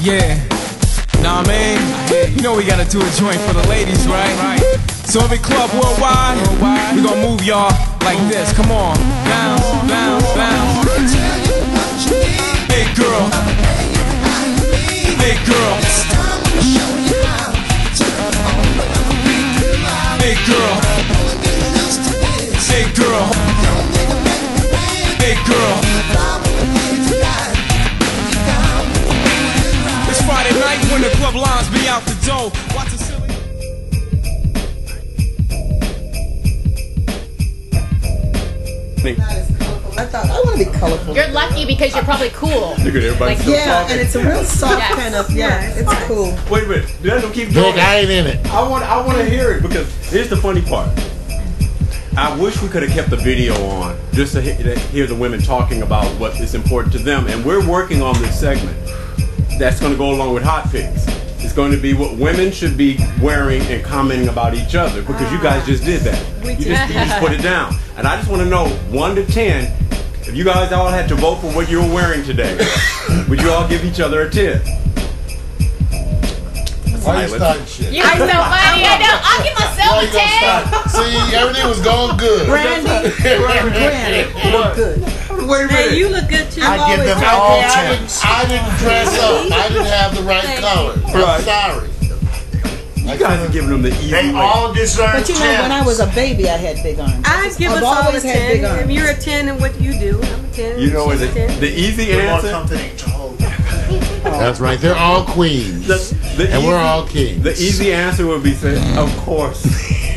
Yeah. Nah, man. You know we gotta do a joint for the ladies, right? So every club worldwide, we gonna move y'all like this. Come on. Bounce, bounce, bounce. Hey girl. Hey girl. Hey girl. Hey girl. Hey girl. It's Friday night when the club lines be out the door. Watch the silly. I want to be colorful. You're lucky because you're probably cool. Look at everybody still talking. And it's a real soft kind of, it's cool. Wait a minute, let them keep going. I ain't in it. I want to hear it because here's the funny part. I wish we could have kept the video on just to hear the women talking about what is important to them. And we're working on this segment that's going to go along with HOtt PiXX. It's going to be what women should be wearing and commenting about each other because you guys just did that. You just put it down. And I just want to know, 1 to 10, if you guys all had to vote for what you were wearing today, would you all give each other a 10? Why you starting shit? You're so funny. I know. I'll give myself a 10. See, everything was going good. Brandy and Granny look good. Wait a minute. Hey, you look good too. I give them all 10s. I didn't dress up. I didn't have the right color. I'm sorry. You guys are giving them the easy They way. all deserve But you know, when I was a baby, I had big arms. I give us all a 10. If you're a 10 in what you do, I'm a 10. You know what? She's a 10. The easy answer. That's right. They're all queens. And we're all kings. The easy answer would be saying, of course,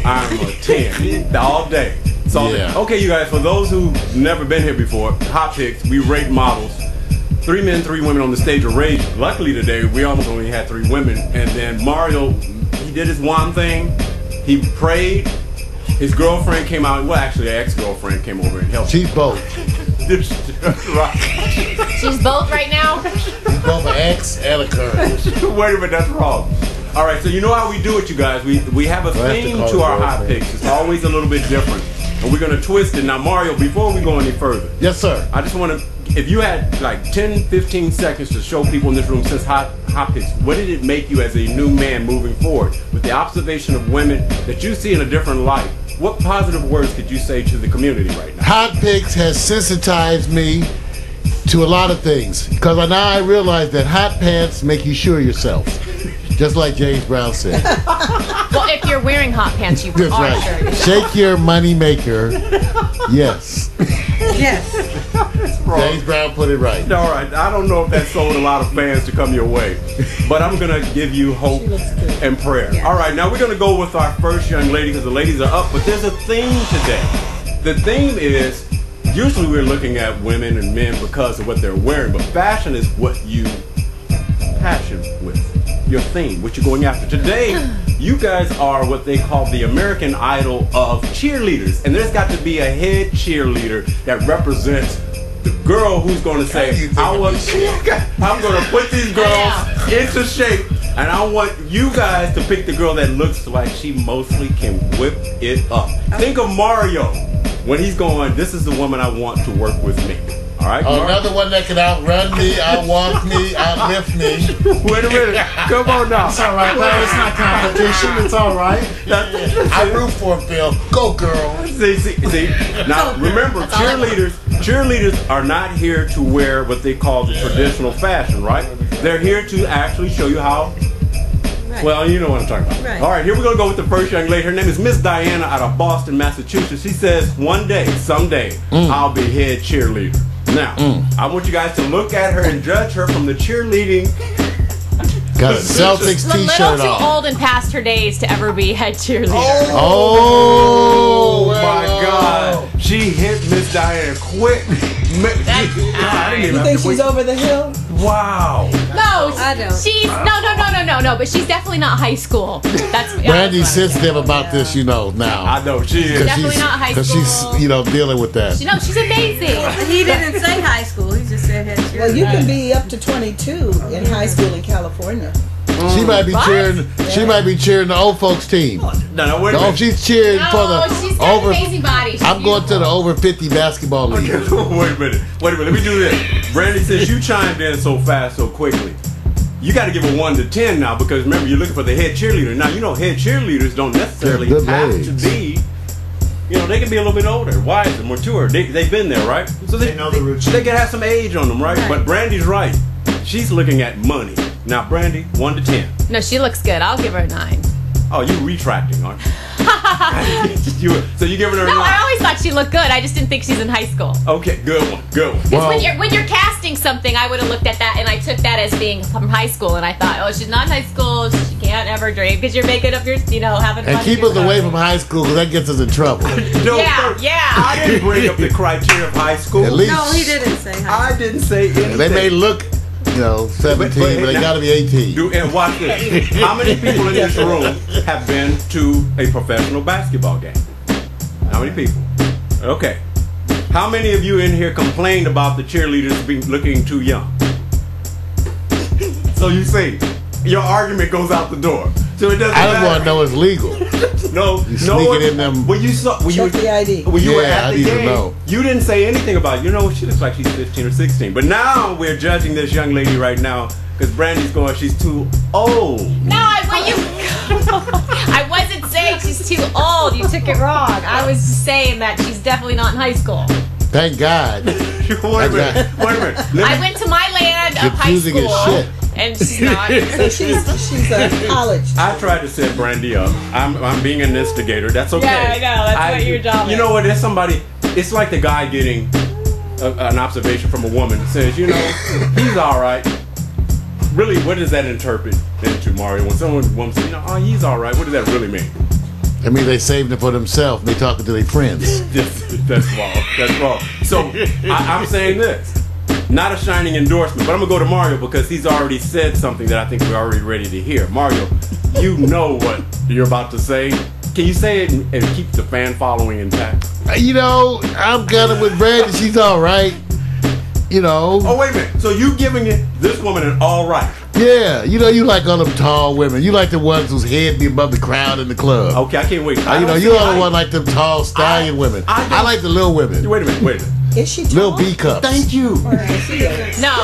I'm a 10 all day. So, okay, you guys, for those who've never been here before, HOtt PiXX, we rate models. 3 men, 3 women on the stage are rated. Luckily today, we almost only had 3 women. And then Mario, he did his one thing. He prayed. His girlfriend came out. Well, actually, an ex-girlfriend came over and helped. She's both. Right. She's both right now. She's both an ex and a current. Wait a minute, that's wrong. All right, so you know how we do it, you guys. We have a theme to our HOtt PiXX. It's always a little bit different. And we're going to twist it. Now, Mario, before we go any further. Yes, sir. I just want to, if you had like 10, 15 seconds to show people in this room since HOtt PiXX, what did it make you as a new man moving forward with the observation of women that you see in a different light? What positive words could you say to the community right now? HOtt PiXX has sensitized me to a lot of things because now I realize that hot pants make you sure yourself. Just like James Brown said. Well, if you're wearing hot pants, you That's are right. sure yourself. Shake your money maker. Yes. Yes. James Brown put it right. All right. I don't know if that sold a lot of fans to come your way, but I'm going to give you hope and prayer. Yeah. All right. Now we're going to go with our first young lady because the ladies are up, but there's a theme today. The theme is, usually we're looking at women and men because of what they're wearing, but fashion is what you passion with. Your theme, what you're going after. Today, you guys are what they call the American Idol of cheerleaders. And there's got to be a head cheerleader that represents the girl who's going to say, I'm going to put these girls into shape. And I want you guys to pick the girl that looks like she mostly can whip it up. Think of Mario when he's going, this is the woman I want to work with me. All right, another one that can outrun me, outwalk me, outlift me. Wait a minute. Come on now. It's all right, man. It's not competition. It's all right. I root for him, Phil. Go, girl. See. Now, remember, cheerleaders are not here to wear what they call the traditional fashion, right? They're here to actually show you how. Right. Well, you know what I'm talking about. Right. All right, here we're going to go with the first young lady. Her name is Miss Diana out of Boston, Massachusetts. She says, one day, someday, I'll be head cheerleader. Now, I want you guys to look at her and judge her from the cheerleading. Got a Celtics t-shirt on. A little too old and past her days to ever be head cheerleader. Oh my God. She hit Miss Diana quick. You think she's over the hill? Wow. No, I don't. She's no, but she's definitely not high school. That's Brandy's sensitive about this, you know, now. I know she is. Definitely not high school. Because she's, dealing with that. She's amazing. He didn't say high school. He just said head cheerleader. Well, you can be up to 22 in high school in California. She might be cheering. She might be cheering the old folks team. No, wait a minute. She's cheering for the she's got an amazing body. I'm going to the over 50 basketball league. Okay, wait a minute. Let me do this. Brandy, since you chimed in so fast, so quickly, you got to give a 1 to 10 now, because remember, you're looking for the head cheerleader. Now, you know, head cheerleaders don't necessarily Good have legs. to be, you know, they can be a little bit older, wiser, mature. They've been there, right? So they know the routine. They can have some age on them, right? But Brandy's right. She's looking at money. Now, Brandy, 1 to 10. No, she looks good. I'll give her a 9. Oh, you retracting, aren't you? So you giving her a 9? No, I always thought she looked good. I just didn't think she's in high school. Okay, good one, good one. Because when you're casting something, I would have looked at that and I took that as being from high school, and I thought, oh, she's not in high school, she can't ever drink because you're making up your, you know, having fun. And keep us away from high school because that gets us in trouble. No, Yeah, sir, yeah. I didn't bring up the criteria of high school. At least No, he didn't say hi. I didn't say anything. they may look, 17, but they now- got to be 18. And watch this. How many people in this room have been to a professional basketball game? How many people? Okay. How many of you in here complained about the cheerleaders being looking too young? So you see, your argument goes out the door. So it doesn't I just matter. want to know it's legal. No, You no sneaking one, in them- when you saw, when Check the ID. When you were Yeah, at I the need to game, know. you didn't say anything about, you know, she looks like she's 15 or 16. But now we're judging this young lady right now because Brandy's going, she's too old. No, I wasn't saying she's too old. You took it wrong. I was just saying that she's definitely not in high school. Thank God. Wait a minute. I went to my land of high Confusing as school, shit. and she's not. So she's a college. I tried to set Brandy up. I'm being an instigator. That's okay. Yeah, I know. That's what your job You is. know what? There's somebody. It's like the guy getting an observation from a woman that says, you know, he's all right. Really, what does that interpret into, Mario? When woman says, you know, oh, he's all right. What does that really mean? I mean, they saving it for themselves. They talking to their friends. That's wrong. That's wrong. So I'm saying this. Not a shining endorsement, but I'm going to go to Mario because he's already said something that I think we're already ready to hear. Mario, you know what you're about to say. Can you say it and keep the fan following intact? You know, I'm kind of with Brandy. She's all right. You know. Oh, wait a minute. So you giving this woman an all right? Yeah. You know, you like all them tall women. You like the ones whose head be above the crowd in the club. Okay, I can't wait. You know, you all the one like them tall stallion women. I like the little women. Wait a minute. Is she tall? Little B cups. Thank you. No,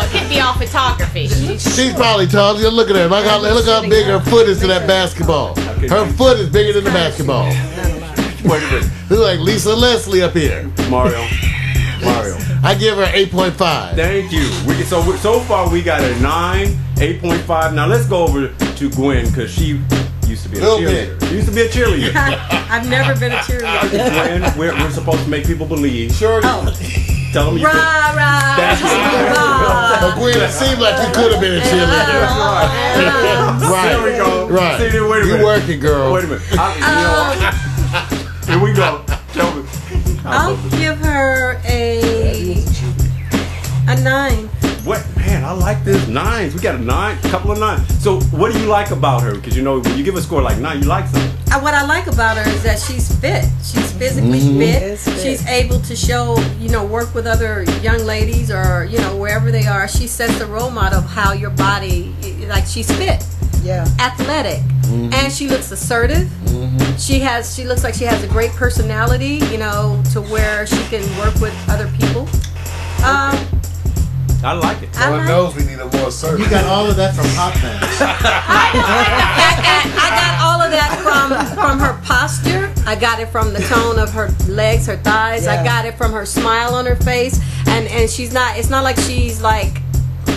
it could be all photography. She's probably tall. You look at her. Look how big her foot is to that basketball. Her foot is bigger than the basketball. Wait a minute. Look like Lisa Leslie up here. Mario. I give her 8.5. Thank you. So far we got a 9, 8.5. Now let's go over to Gwen because she used to be a Little cheerleader. bit. Used to be a cheerleader. I've never been a cheerleader. Gwen, we're supposed to make people believe. Sure. Tell them you Rah, rah, That's right. rah. Gwen, it seemed like you could have been a cheerleader. Right. There we go. Right. See, wait a minute. You working, girl. Wait a minute. Here we go. Tell me. I'll give her a 9. What, man, I like this 9s. We got a couple of 9s. So what do you like about her? Because you know, when you give a score like 9, you like something. What I like about her is that she's fit. She's physically fit. Is fit. She's able to show, work with other young ladies or, wherever they are. She sets the role model of how your body, like she's fit. Yeah. Athletic, and she looks assertive. She looks like she has a great personality, to where she can work with other people. I like it. I like- knows we need a more assertive. You got all of that from HOtt PiXX. I got all of that from her posture. I got it from the tone of her legs, her thighs. Yeah. I got it from her smile on her face, and she's not. It's not like she's like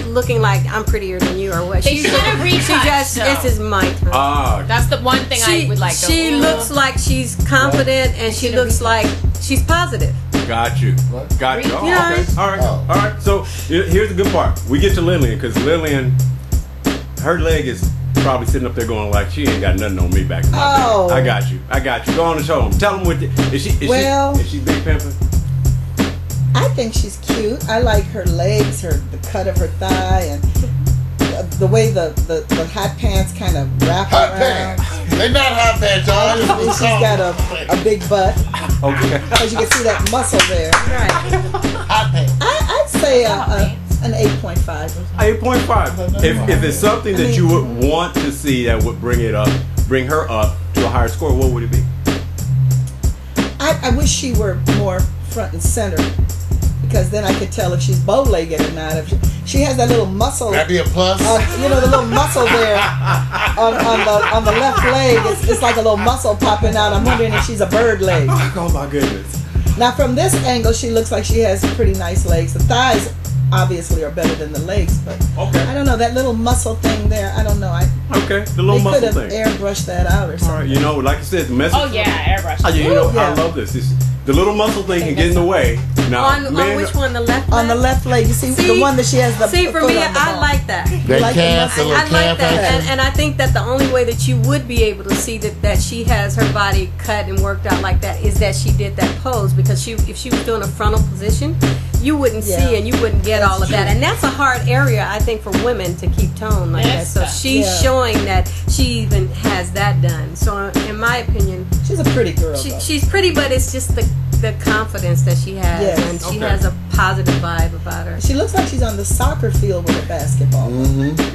looking like I'm prettier than you or what. They should have retouched, She just. though. This is my time. That's the one thing I would like. She looks like she's confident, and she looks like she's positive. Got you. Got you. Oh, Yeah. okay. All right. So here's the good part. We get to Lillian because Lillian, her leg is probably sitting up there going like she ain't got nothing on me back in my day. Oh. I got you. Go on and show them. Tell them what. Is she big pimping? I think she's cute. I like her legs, the cut of her thigh, and the way the hot pants kind of wrap Hot around. pants. They not hot pants, I y'all. think she's got a big butt, Okay. because you can see that muscle there. Right. Hot pants. I'd say an 8.5. 8.5. If it's something that you would want to see that would bring her up to a higher score, what would it be? I wish she were more front and center, because then I could tell if she's bow-legged or not. If she has that little muscle. That'd be a plus. You know, the little muscle there on the left leg. It's like a little muscle popping out. I'm wondering if she's a bird leg. Oh my goodness. Now from this angle, she looks like she has pretty nice legs. The thighs obviously are better than the legs, but Okay. I don't know, that little muscle thing there. I don't know. Okay, the little They muscle could have thing. airbrushed that out or All something. right, you know, like I said, the message. Oh yeah, airbrush. You know, I Yeah. love this. The little muscle thing can get in the way. Now, On men, which one? The left On the leg? left leg, you see, the one that she has the See, for foot me, on the I bone. like that. That like the calf, the muscle? little I like calf that, action. and I think that the only way that you would be able to see that she has her body cut and worked out like that is that she did that pose, because if she was doing a frontal position, you wouldn't Yeah. see and you wouldn't get all of that, true. and that's a hard area I think for women to keep tone like Yes. that. So she's Yeah. showing that she even has that done. So in my opinion, She's a pretty girl, though. she's pretty, but it's just the confidence that she has, Yes. and she Okay. has a positive vibe about her. She looks like she's on the soccer field with a basketball.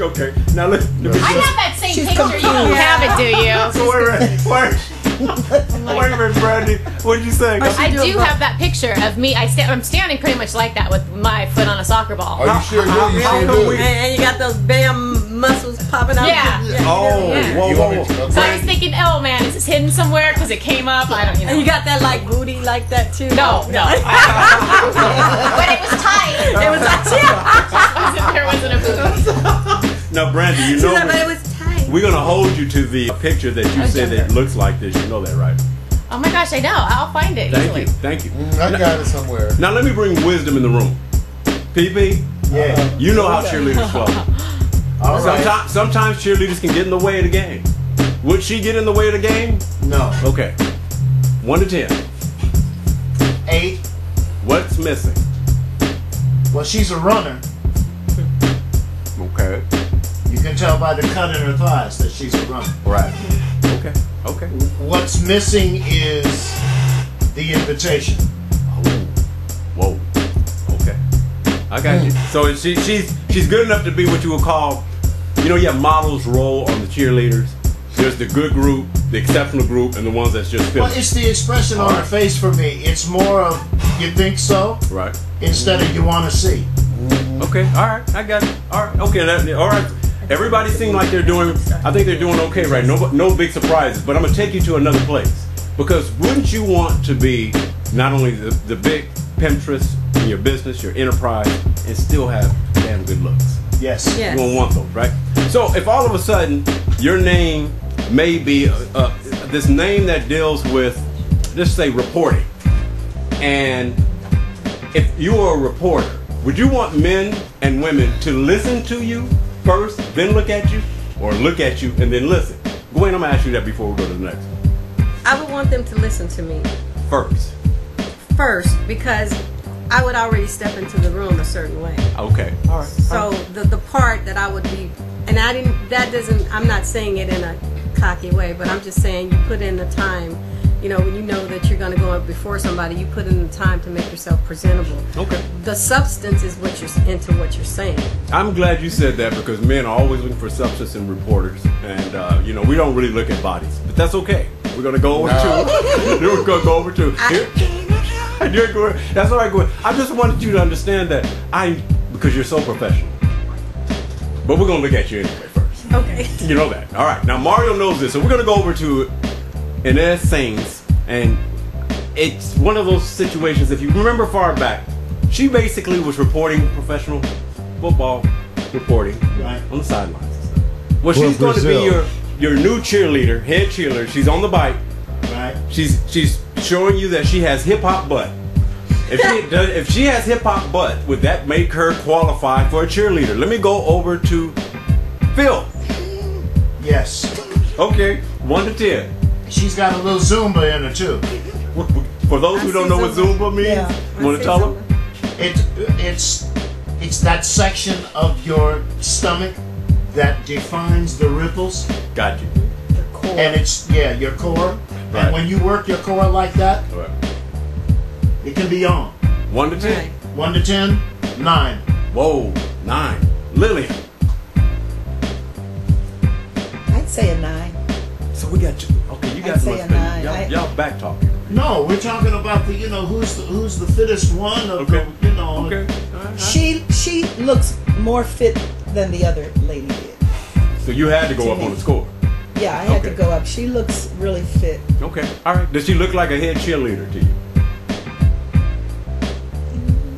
Okay, now let me I have that same She's picture. You don't confused. have it, do you? Wait a minute, Brandy. What did you say? I do have that picture of me. I'm standing pretty much like that with my foot on a soccer ball. Are you sure? You how sure come do. we- And you got those bam muscles popping out. Yeah. Oh, Yeah. whoa, You whoa, want me whoa. to- So I was thinking, oh man, is this hidden somewhere because it came up? I don't, And you got that like booty like that too. No, no. But it was tight. It was like, There wasn't a booty. Now, Brandy, you She's know like, but it was tight. we're gonna hold you to the picture that you said that looks like this. You know that, right? Oh my gosh, I know. I'll find it Thank easily. you, thank you. I got it somewhere. Now let me bring wisdom in the room. PP, Yeah. you know how cheerleaders flow. All right. Sometimes cheerleaders can get in the way of the game. Would she get in the way of the game? No. Okay. 1 to 10. 8. What's missing? Well, she's a runner. Okay. You can tell by the cut in her thighs that she's a runner. Right. Okay. Okay. What's missing is the invitation. Whoa. Okay. I got you. So she's good enough to be what you would call, you know, you have models role on the cheerleaders. There's the good group, the exceptional group, and the ones that's just Well, feeling. it's the expression on her face for me. It's more of you think so Right. instead of you want to see. Okay. All right. I got it. All right. Okay. All right. Everybody seems like they're doing. I think they're doing okay, right? No big surprises. But I'm gonna take you to another place, because wouldn't you want to be not only the big pimptress in your business, your enterprise, and still have damn good looks? Yes. Yeah. You don't want those, right? So if all of a sudden your name may be this name that deals with, let's say, reporting, and if you are a reporter, would you want men and women to listen to you first, then look at you, or look at you and then listen? Gwen, I'm gonna ask you that before we go to the next one. I would want them to listen to me First. because I would already step into the room a certain way. Okay. All right. So the part that I would be, and I'm not saying it in a cocky way, but I'm just saying you put in the time. You know, when you know that you're going to go up before somebody, you put in the time to make yourself presentable. Okay. The substance is what you're saying. I'm glad you said that, because men are always looking for substance in reporters, and we don't really look at bodies, but that's okay. We're gonna go over to. We're gonna go over to. You're good. That's all right, Gwen. I just wanted you to understand that because you're so professional. But we're gonna look at you anyway first. Okay. You know that. All right. Now Mario knows this, so we're gonna go over to Ines Sainz, and it's one of those situations. If you remember far back, she basically was reporting professional football reporting Right. on the sidelines and stuff. Well, For she's going to be Brazil. your new cheerleader, head cheerleader. She's on the bike. Right. She's showing you that she has hip hop butt. If she has hip hop butt, would that make her qualify for a cheerleader? Let me go over to Phil. Yes. Okay, 1 to 10. She's got a little Zumba in her too. For those who don't know what Zumba means, Yeah. you want to tell them? It's that section of your stomach that defines the ripples, Got you. and it's your core. Right. And when you work your core like that, All right. it can be on. 1 to 10. 1 to 10, 9. Whoa, 9. Lillian. I'd say a 9. So we got you. Okay, you guys say must a be. 9. Y'all back talking. No, we're talking about the, you know, who's the fittest one of Okay. the, you know. Okay. She looks more fit than the other lady did. So you had to go To up me. on the score. Yeah, I had to Okay. go up. She looks really fit. Okay. All right. Does she look like a head cheerleader to you?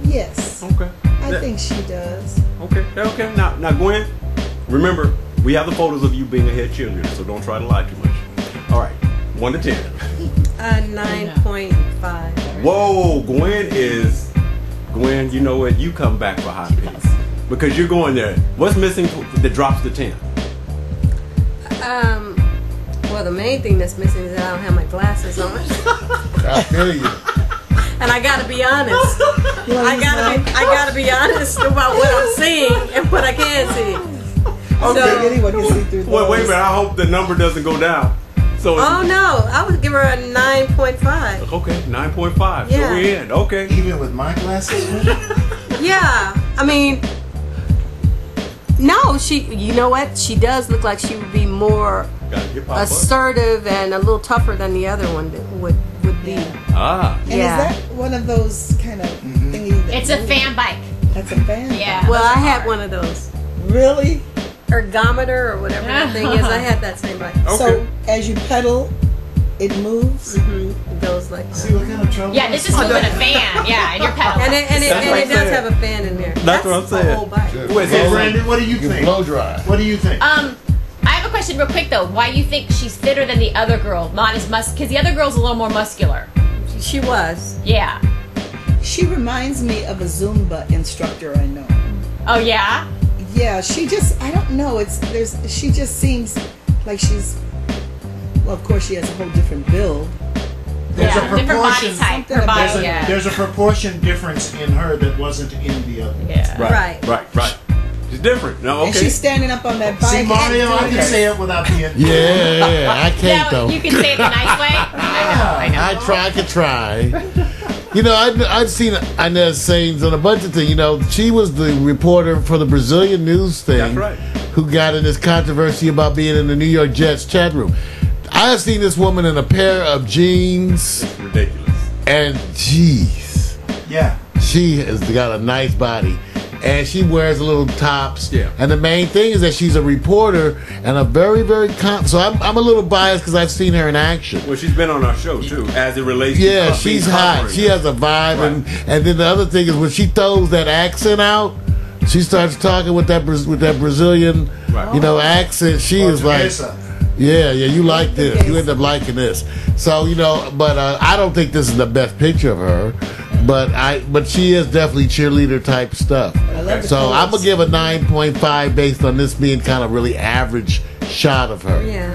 Yes, Okay. I think she does. Okay. Okay. Now, Gwen, remember, we have the photos of you being a head cheerleader, so don't try to lie too much. All right. 1 to 10. 9.5. Whoa, Gwen, you know what? You come back for HOtt PiXX. Because you're going there. What's missing that drops to 10? Well, the main thing that's missing is that I don't have my glasses on. I feel you. And I gotta be honest. I gotta be honest about what I'm seeing and what I can't see. Okay, anyone can see through Wait a those. minute. I hope the number doesn't go down. So Oh no, I would give her a 9.5. okay, 9.5. So Yeah. we're in. Okay. Even with my glasses on? Yeah, I mean, no, you know what? She does look like she would be more Got a hip-hop buzz. assertive and a little tougher than the other one that would be. Ah. And Yeah. is that one of those kind of thingy? That It's a fan bike. That's a fan. Yeah. Well, I had one of those. Really? Ergometer or whatever the thing is. I had that same bike. So as you pedal, it moves. It goes like See what kind of trouble? Yeah, this is moving a fan. Yeah, and you're pedaling. and it That's what I'm does saying. have a fan in there. That's what I'm the saying. whole bike. Wait, Hey, so Brandon, what do you You can think? blow dry. What do you think? I have a question real quick though. Why you think she's fitter than the other girl? Not as because the other girl's a little more muscular. She was. Yeah. She reminds me of a Zumba instructor I know. Oh yeah. Yeah, she just, I don't know, she just seems like she's, well, of course she has a whole different build. There's Yeah. a Different body proportion. type. Her body. There's a, Yeah. there's a proportion difference in her that wasn't in the other. Yeah. Right. Right. She's different. No, And okay. she's standing up on that bike. See, Mario, I and- can say it without being. Yeah, I can't Yeah, though. you can say it the nice way. I know. I could try. You know, I'd seen Ines Sainz on a bunch of things. You know, she was the reporter for the Brazilian news thing. That's right. Who got in this controversy about being in the New York Jets chat room. I have seen this woman in a pair of jeans, It's ridiculous. and jeez, Yeah. she has got a nice body. And she wears little tops. Yeah. And the main thing is that she's a reporter and a very, very so I'm a little biased because I've seen her in action. Well, she's been on our show too, as it relates to Yeah, being she's hot. covering She it. has a vibe, Right. and then the other thing is when she throws that accent out, she starts talking with that Brazilian, Right. you know, accent. She is like, Teresa. yeah, you like this. You end up liking this. So you know, but I don't think this is the best picture of her. But she is definitely cheerleader type stuff. I love the So I'm colors. gonna give a 9.5 based on this being kind of really average shot of her. Yeah.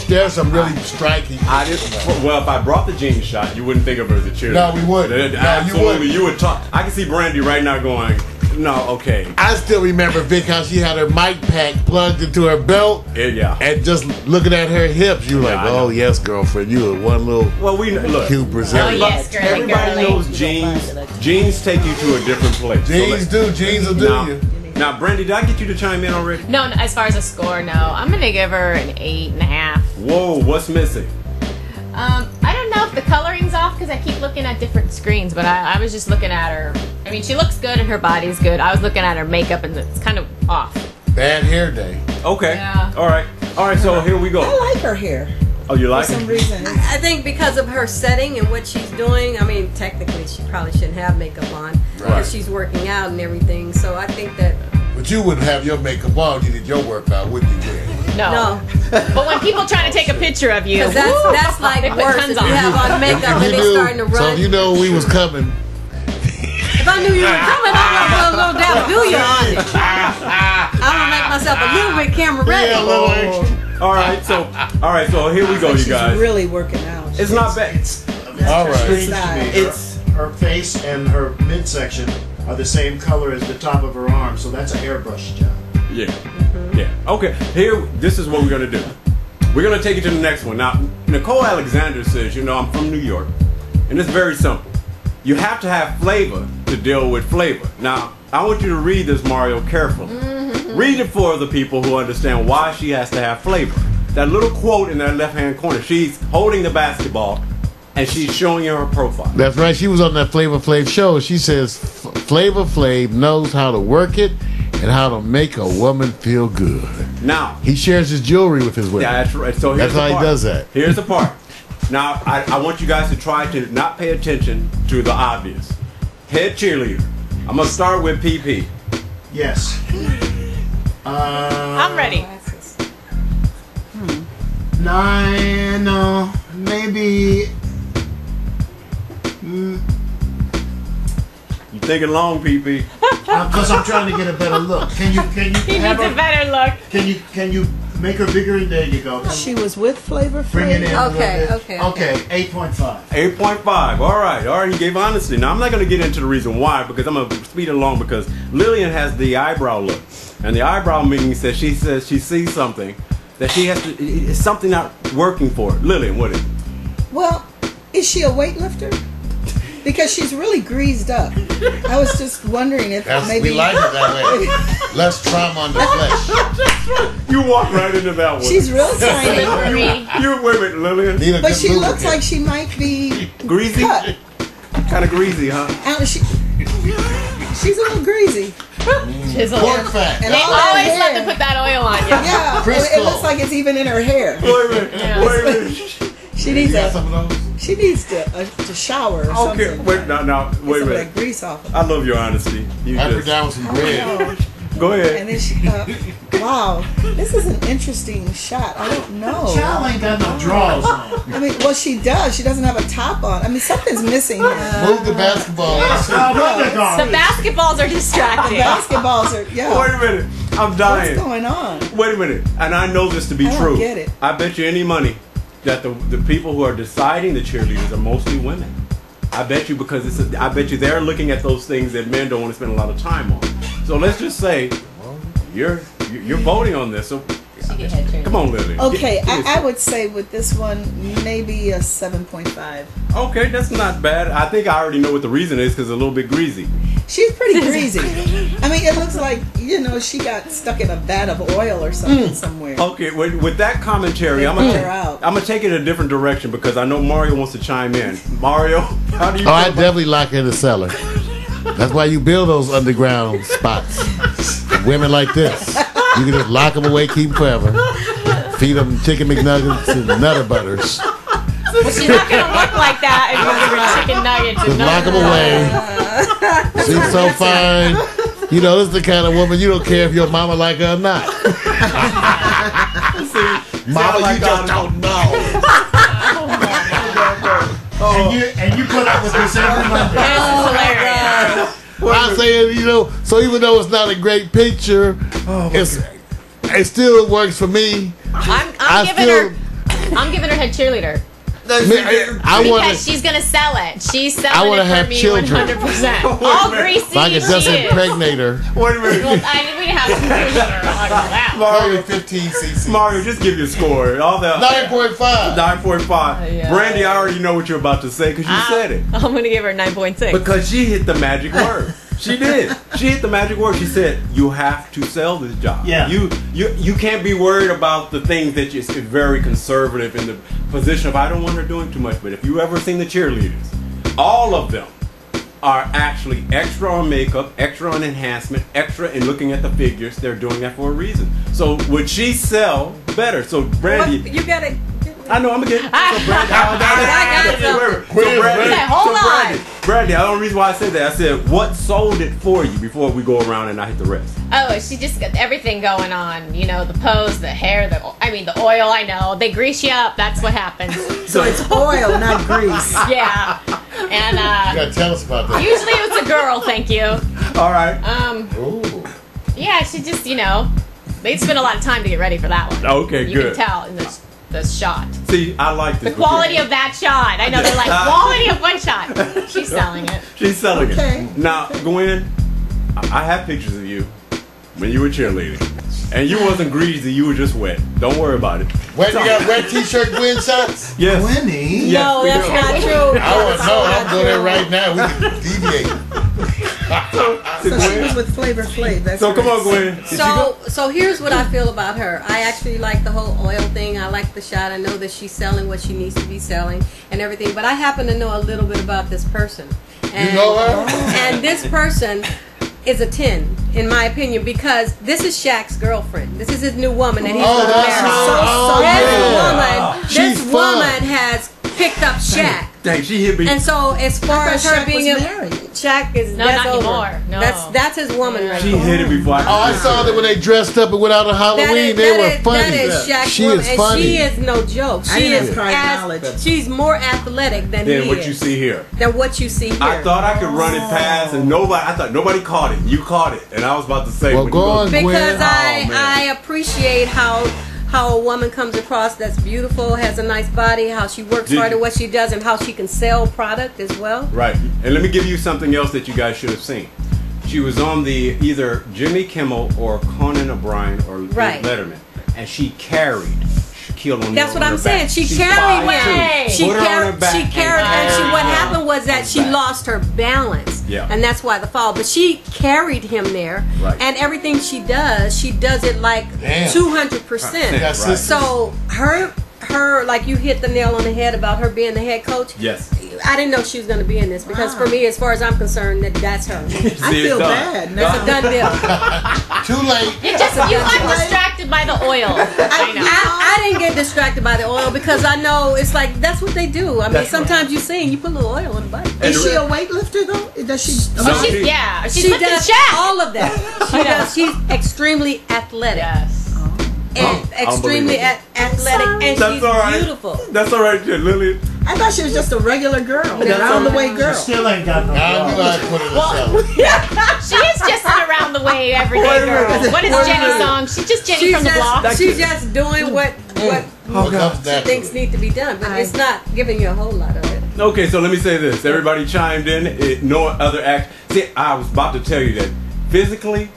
There's some really striking. I didn't. Well, if I brought the jeans shot, you wouldn't think of her as a cheerleader. No, we wouldn't. No, you Absolutely, wouldn't. you would talk. I can see Brandy right now going, "No, okay, I still remember Vic how she had her mic pack plugged into her belt yeah." and just looking at her hips, you were Yeah, like, I know. oh yes, girlfriend, you were one little Well, we look. cute Oh Brazilian. yes, girly, Everybody girly. knows jeans. Jeans take you to a different place. So Jeans will do now, you. now, Brandy, did I get you to chime in already? No, as far as a score, no. I'm gonna give her an 8.5. Whoa, what's missing? I don't know if the coloring's off because I keep looking at different screens, but I was just looking at her. I mean, she looks good and her body's good. I was looking at her makeup and it's kind of off. Bad hair day. Okay. Yeah. All right. So here we go. I like her hair Oh, you for like some it? reason. I think because of her setting and what she's doing, I mean, technically she probably shouldn't have makeup on because she's working out and everything. So I think that But you wouldn't have your makeup on, you did your workout, wouldn't you, Gwen? No. But when people trying to take a picture of you, 'cause woo, that's like they put worse tons if you on. have on makeup and they starting to run. So if you know we was coming. If I knew you were coming, I would put a little dab of Julia on it. I'm gonna make myself a little bit camera ready. Yeah, a little extra. All right. So here we go, you She's guys. really working out. It's not bad. All right. Strange to Style. me. It's- Her face and her midsection are the same color as the top of her arm, so that's an airbrush job. Yeah. Yeah. Okay. This is what we're gonna do. We're gonna take it to the next one. Now, Nicole Alexander says, I'm from New York, and it's very simple. You have to have flavor to deal with flavor. Now, I want you to read this, Mario, carefully. Read it for the people who understand why she has to have flavor. That little quote in that left-hand corner. She's holding the basketball, and she's showing you her profile. That's right. She was on that Flavor Flav show. She says Flavor Flav knows how to work it and how to make a woman feel good. Now he shares his jewelry with his women. Yeah, that's right. So that's how he does that. Here's the part. Now I want you guys to try to not pay attention to the obvious. Head cheerleader. I'm gonna start with PP. Yes. I'm ready. No, maybe. You thinking long, PP? Because I'm trying to get a better look. Can you? He needs a better look. Can you make her bigger? There you go. She was with Flavor Bring it in. Flav. Okay. 8.5. 8.5. All right. He gave honesty. Now I'm not going to get into the reason why because I'm going to speed it along because Lillian has the eyebrow look, and the eyebrow meaning says she sees something that she has to. It's something not working for her. Lillian, what is it? Well, is she a weightlifter? Because she's really greased up. I was just wondering if maybe... We like it that way. Less trauma on the flesh. You walk right into that one. She's real tiny. You wait a minute, Lillian. But she looks like she might be greasy. Cut. Kind of greasy, huh? She's a little greasy. Pork fat. They always love to put that oil on you. Yeah, it looks like it's even in her hair. Wait a minute. She needs She needs to shower or something. Okay, wait a minute. Get some of that grease off. I love your honesty. You I put down with some bread. Go ahead. And then she, wow, this is an interesting shot. I don't know. Child ain't got no drawers on. I mean, well, she does. She doesn't have a top on. I mean, something's missing. Move the basketball. The basketballs are distracting. The basketballs are, yeah. Wait a minute. I'm dying. What's going on? Wait a minute. And I know this to be I true. don't get it. I bet you any money that the people who are deciding the cheerleaders are mostly women. I bet you because I bet you they're looking at those things that men don't want to spend a lot of time on. So let's just say you're voting on this. So come on, Lily. Okay, I would say with this one maybe a 7.5. Okay, that's not bad. I think I already know what the reason is because it's a little bit greasy. She's pretty greasy. I mean, it looks like, she got stuck in a vat of oil or something somewhere. Okay, with that commentary, I'm gonna take it a different direction because I know Mario wants to chime in. Mario, how do you? I definitely lock in the cellar. That's why you build those underground spots. Women like this, you can just lock them away, keep them forever. Feed them chicken McNuggets and Nutter Butters. Well, she's not gonna look like that if you give her chicken nuggets. Just lock them away. She's so fine. This is the kind of woman you don't care if your mama like her or not. Mama, you just don't know. And you put up with this every Monday. I'm saying, so even though it's not a great picture, it still works for me. I'm giving her head cheerleader. Because she's gonna sell it. She's selling it for me 100%. All greasy. If I could just impregnate her. Wait a minute. Well, we have some that. Mario, 15 cc. Mario, just give your score. All that. 9.5. 9.5. Yeah. Brandy, I already know what you're about to say because you said it. I'm gonna give her 9.6 because she hit the magic word. She did. She hit the magic word. She said, "You have to sell this job. Yeah. You can't be worried about the things that you're very conservative in the position of I don't want her doing too much." But if you ever seen the cheerleaders, all of them are actually extra on makeup, extra on enhancement, extra in looking at the figures. They're doing that for a reason. So would she sell better? So Brandy, You gotta. I know I'm gonna get. So Brandy, the only reason why I said that, I said, what sold it for you before we go around and I hit the rest? Oh, she just got everything going on. The pose, the hair, the oil. I know they grease you up. That's what happens. So it's oil, not grease. Yeah, and You gotta tell us about that. usually it's a girl. Thank you. All right. Ooh. Yeah, she just they spend a lot of time to get ready for that one. Okay, you good. can tell in the shot. See, I like this. The quality of that shot. I know they're like quality of one shot. She's selling it. She's selling Okay. it. Now, Gwen, I have pictures of you when you were cheerleading. And you wasn't greasy, you were just wet. Don't worry about it. Wait, you got wet t-shirt Gwen shots? Yes. Winnie? Yes, No, we that's do. not true. I want to know. I'm going there right now. We can deviate. So she was with Flavor Flav. That's So come right. on, Gwen. Did you go? So here's what I feel about her. I actually like the whole oil thing. I like the shot. I know that she's selling what she needs to be selling and everything. But I happen to know a little bit about this person. And, You know her? And this person is a 10, in my opinion, because this is Shaq's girlfriend. This is his new woman that he's going to marry. This woman has picked up Shaq. Dang, she hit me. And so as far as her Shaq being was a married. Shaq is No, that's not over. anymore. No. That's his woman right She there. hit it before I could. Oh, I saw that when they dressed up and went out on Halloween. They were funny. That is Shaq's She woman, is and funny. she is no joke. I She didn't is have her knowledge. she's more athletic than Then he what is. you see here. Than what you see here. I thought I could run it past, and I thought nobody caught it. You caught it, and I was about to say. Well, when go you on, Gwen. because man. I appreciate how a woman comes across that's beautiful, has a nice body, how she works Did hard you- at what she does, and how she can sell product as well. Right, and let me give you something else that you guys should have seen. She was on the either Jimmy Kimmel or Conan O'Brien or Right. Letterman, and she carried Shaquille O'Neal. That's what on I'm her saying. back. She She's carried 5'2". him. She Put her on her carried. back She carried, and she. What him happened was on that her she back. lost her balance, Yeah. and that's why the fall. But she carried him there, Right. and everything she does it like Damn. 200%. That's Right. So her, like you hit the nail on the head about her being the head coach. Yes. I didn't know she was going to be in this because for me, as far as I'm concerned, that's her. I See, it's feel done. bad. That's a done deal. Too late. You got distracted by the oil. I know. I didn't get distracted by the oil because I know it's like that's what they do. I mean, That's sometimes you sing, you put a little oil in the body. Is she a weightlifter though? Does she? Oh, she's She lifting does Shaq. all of that. She does. She's extremely athletic. Yes. And extremely athletic, and That's she's all right. beautiful. That's all right, Lily. I thought she was just a regular girl, around the way girl. Still ain't got no I knew balls. I'd put it in the cellar. She is just an around the way everyday Wait a girl. minute. What is Wait a Jenny's minute. song? She's just Jenny She's from the block. just, she's just doing what What comes she naturally. thinks need to be done, but it's not giving you a whole lot of it. Okay, so let me say this. Everybody chimed in. No other act. See, I was about to tell you that physically,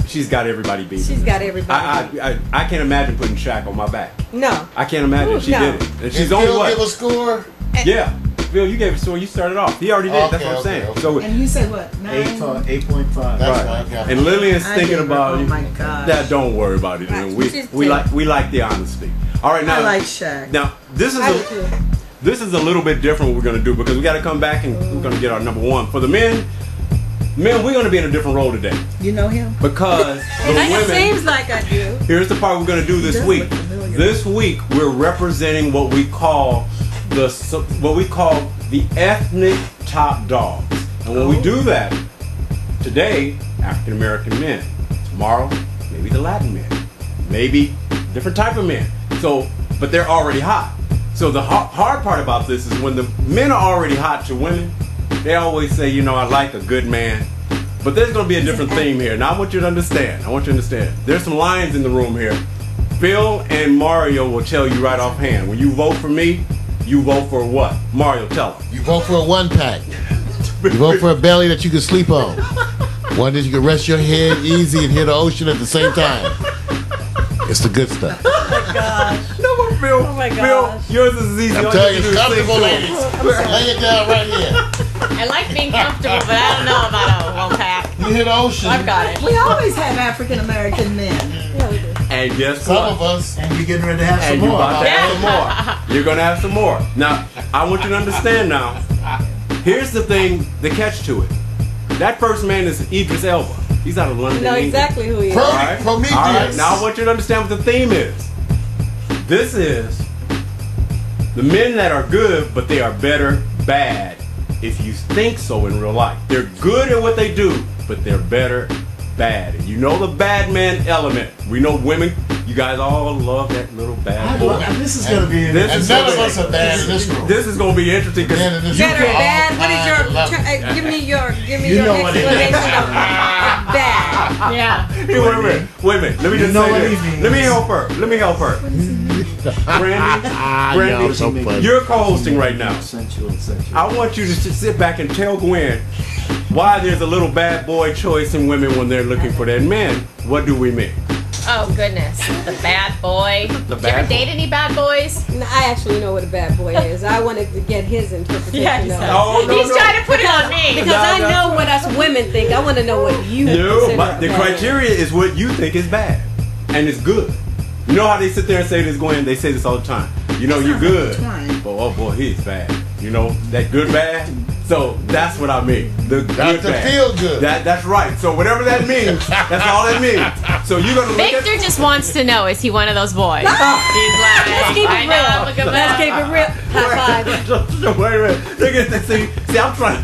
she's got everybody beat. She's got everybody. I can't imagine putting Shaq on my back. No. I can't imagine. She No. did it. And she's Did only Phil what? give a score? Yeah. Phil, you gave it so you started off. He already did. That's what I'm Okay, saying. okay. So, And you said what? 8.5. That's what I got. and Lillian's I thinking gave her- about oh my gosh. that. Don't worry about it. Right. We She's like the honesty. All right, now I like Shaq. Now this is I do too. this is a little bit different what we're gonna do because we got to come back and we're gonna get our number one for the men. Men, we're gonna be in a different role today You know him? because the It women. seems like I do. Here's the part we're going to do this does week. look familiar. This week we're representing what we call the ethnic top dogs. And when we do that, today African American men, tomorrow maybe the Latin men, maybe different type of men. So, but they're already hot. So the hard part about this is when the men are already hot to women, they always say, you know, I like a good man. But there's going to be a different theme here. Now I want you to understand. There's some lions in the room here. Phil and Mario will tell you right offhand. When you vote for me, you vote for what? Mario, tell them. You vote for a one pack. You vote for a belly that you can sleep on. One that you can rest your head easy and hear the ocean at the same time. It's the good stuff. No, Phil. Oh my Phil, gosh. yours is easy. I'm All telling you you, do it's is sing comfortable, to ladies. it. Lay it down right here. I like being comfortable, but I don't know about a one pack. You hear the ocean. I've got it. We always have African American men. And guess Some what? of us. And you're getting ready to have And some you're more. about to have some more. You're going to have some more. Now, I want you to understand now. Here's the thing, the catch to it. That first man is Idris Elba. He's out of London. You know England. exactly who he is. Pro- All right. Prometheus. All right. Now I want you to understand what the theme is. This is the men that are good, but they are better bad. If you think so in real life, they're good at what they do, but they're better bad. And you know the bad man element. We know women. You guys all love that little bad boy. This is going to be This And is none of gonna us are bad in this room. This is going to be interesting because Men in this Better room are bad. all What is kind of lovely. your? Give me You your know what it is. explanation of bad. Yeah. Hey, wait a minute. Let me just know say what this. he means. Let me help her. Brandy, Y'all so funny. you're co-hosting right now. sensual. I want you to just sit back and tell Gwen why there's a little bad boy choice in women when they're looking for that man. What do we mean? Oh goodness, the bad boy. The Did you ever bad date boy. any bad boys? I actually know what a bad boy is. I wanted to get his interpretation Yeah, of he it. said. Oh, no, He's no. trying to put it on me. Because No, I no. know what us women think. I want to know what you No, consider but the a bad criteria is what you think is bad, and it's good. You know how they sit there and say this, Gwen? They say this all the time. You know, you're good, but oh boy, he's bad. You know that good bad. So that's what I mean. The That's good the bad. feel good. That's right. So whatever that means, that's all it means. So you're gonna look Victor just wants to know, is he one of those boys? He's like, keep it I know, look at Let's keep it real. High five. Wait a minute. Look at this. See, I'm trying.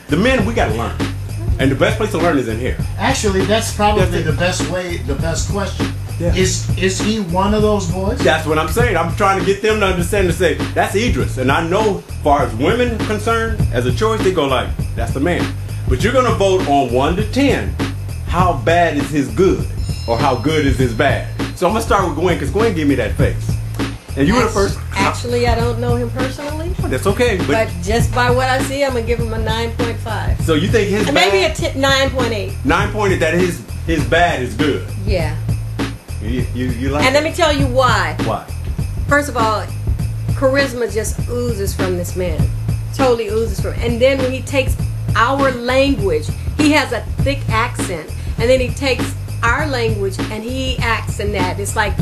The men, we gotta learn, and the best place to learn is in here. Actually, that's probably Yes, the best way, the best question. Yeah. Is he one of those boys? That's what I'm saying. I'm trying to get them to understand, to say that's Idris, and I know, as far as women concerned, as a choice, they go like, that's the man. But you're gonna vote on 1 to 10. How bad is his good, or how good is his bad? So I'm gonna start with Gwen, because Gwen gave me that face, and you were the first. Actually, I don't know him personally, That's okay, but just by what I see, I'm gonna give him a 9.5. so you think his Maybe bad, a 9.8. 9 pointed that his bad is good. Yeah. You like? And let me tell you why. Why? First of all, charisma just oozes from this man. Totally oozes from. And then when he takes our language, he has a thick accent. And then he takes our language and he acts in that. It's like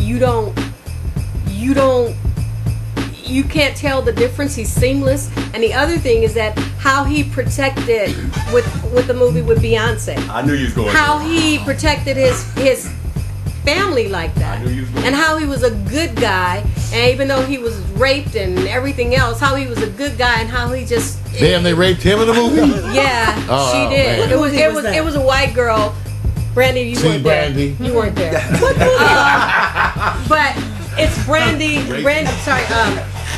you can't tell the difference. He's seamless. And the other thing is that how he protected with the movie with Beyonce. I knew you was going. How he protected his family like that, I knew you was going. and how he was a good guy, and even though he was raped and everything else, how he was a good guy, and how he just Damn, they raped him in the movie? yeah, Oh, she did. man. It was What movie was it was a white girl. Brandy, you See, weren't there. Brandy. You weren't there. But it's Brandy. Sorry.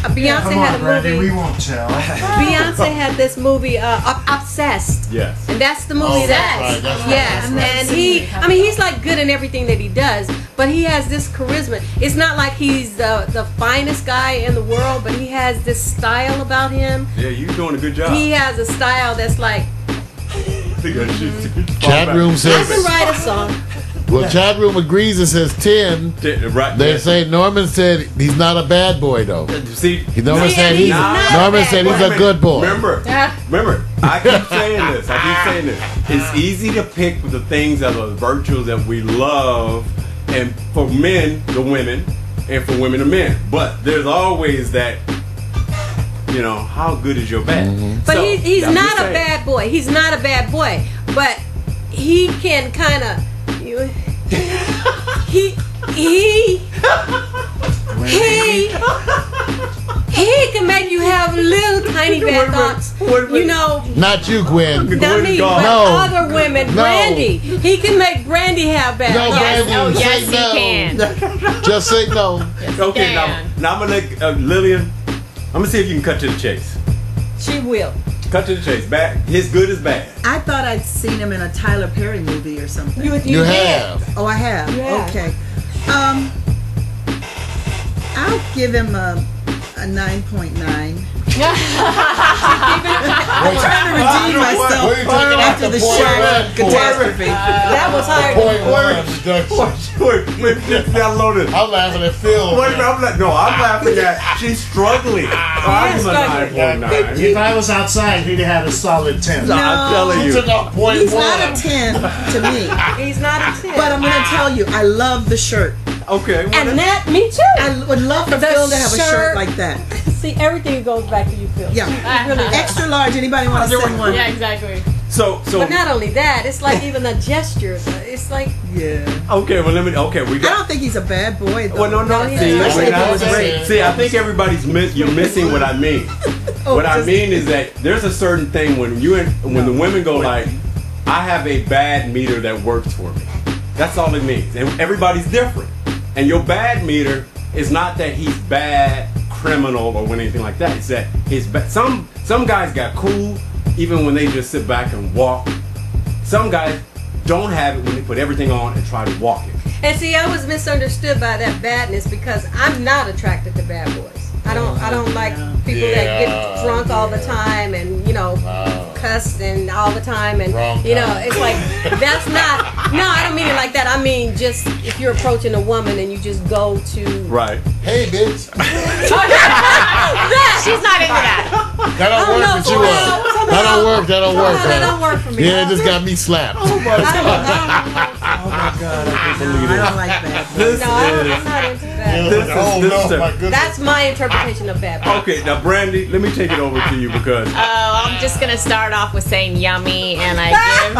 Beyonce Come had on, a Brandy, movie. we won't tell. Beyonce had this movie, Obsessed. Yes. And that's the movie Oh, that. right, that's right. Yes. And he's like good in everything that he does, but he has this charisma. It's not like he's the finest guy in the world, but he has this style about him. Yeah, you doing a good job. He has a style that's like, Chat room I says, can write a song. well, chat room agrees and says 10. Right. They say Norman said he's not a bad boy though. See, Norman See, said he's he's not a Norman bad said boy. he's a good boy. Remember, I keep saying this. It's easy to pick the things that are virtues that we love, and for men, the women, and for women, the men. But there's always that, how good is your bad? But So, he's I'm not just a saying. bad boy. He's not a bad boy. But he can kind of. He can make you have little tiny bad thoughts. You know, Not you, Gwen. not me, but No. other women. No. Brandy. He can make Brandy have bad No, thoughts. Brandy. Oh, yes, say he no. can. Just say no. Okay, Can. now I'm gonna let Lillian. I'm gonna see if you can cut to the chase. She will. Cut to the chase. Bad. His good is bad. I thought I'd seen him in a Tyler Perry movie or something. You You did. have. Oh, I have. Yeah. Okay. I'll give him a 9.9. I'm trying to redeem myself What are you talking about after the point show one for? catastrophe. That was hard. Point one deduction. Wait, download it. I'm laughing at Phil. Wait a minute, I'm laughing at she's struggling. I'm is a struggling. 9.9. If I was outside, he'd have had a solid 10. No. I'm telling He you. took off point He's one. not a 10 to me. He's not a 10. But I'm going to tell you, I love the shirt. Okay. and that, me too. I would love for The Phil to have a shirt shirt. like that. See, everything goes back to you, Phil. Yeah. Really. Extra large. Anybody want to send one? Yeah, exactly. So But not only that, it's like even the gestures. It's like Yeah. okay. Well, we I got. don't think he's a bad boy, though. Well, no. No, See, especially if it was Especially- great. see, I think everybody's you're missing what I mean. What I mean is that there's a certain thing when the women go like, I have a bad meter that works for me. That's all it means, and everybody's different. And your bad meter is not that he's bad, criminal, or anything like that. It's that his some guys got cool even when they just sit back and walk. Some guys don't have it when they put everything on and try to walk it. And see, I was misunderstood by that badness because I'm not attracted to bad boys. I don't like people that get drunk all the time and cuss and all the time and it's like that's not. No, I don't mean it like that. I mean just if you're approaching a woman and you just go to Right. Hey, bitch. She's not into that. That don't work for you. That don't work. That don't work. That don't work for me. Yeah, it just got me slapped. Oh my God, I can't believe I it. don't like that. This No, I'm not into that. My goodness. That's my interpretation of bad boy. Okay, now Brandy, let me take it over to you because I'm just gonna start off with saying yummy, and I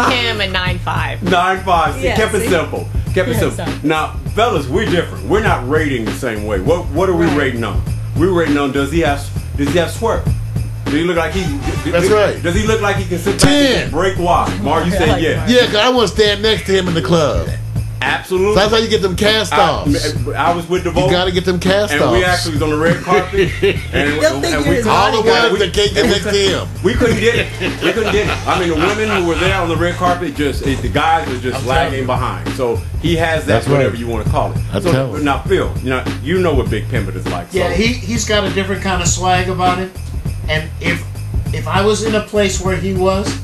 give him a 9.5. 9.5. Yeah, Kept it see? simple. Kept it simple. sorry. Now, fellas, we're different. We're not rating the same way. What are we rating on? We're rating on does he have swerve? Does he look like he? That's right. Does he look like he can sit back 10. and break wide? Mar, you said yeah. Yeah, because I want to stand next to him in the club. Absolutely. So that's how you get them cast-offs. I was with the You got to get them cast-offs. and we actually was on the red carpet. and They'll think you're his all the bodyguard. ones that can't get next to him. We couldn't get it. We couldn't get it. I mean, the women who were there on the red carpet, the guys are just lagging behind. So he has that, That's right. whatever you want to call it. I tell him. Now, Phil, you know what Big Pimpin' is like. Yeah, so. he's got a different kind of swag about him. And if I was in a place where he was,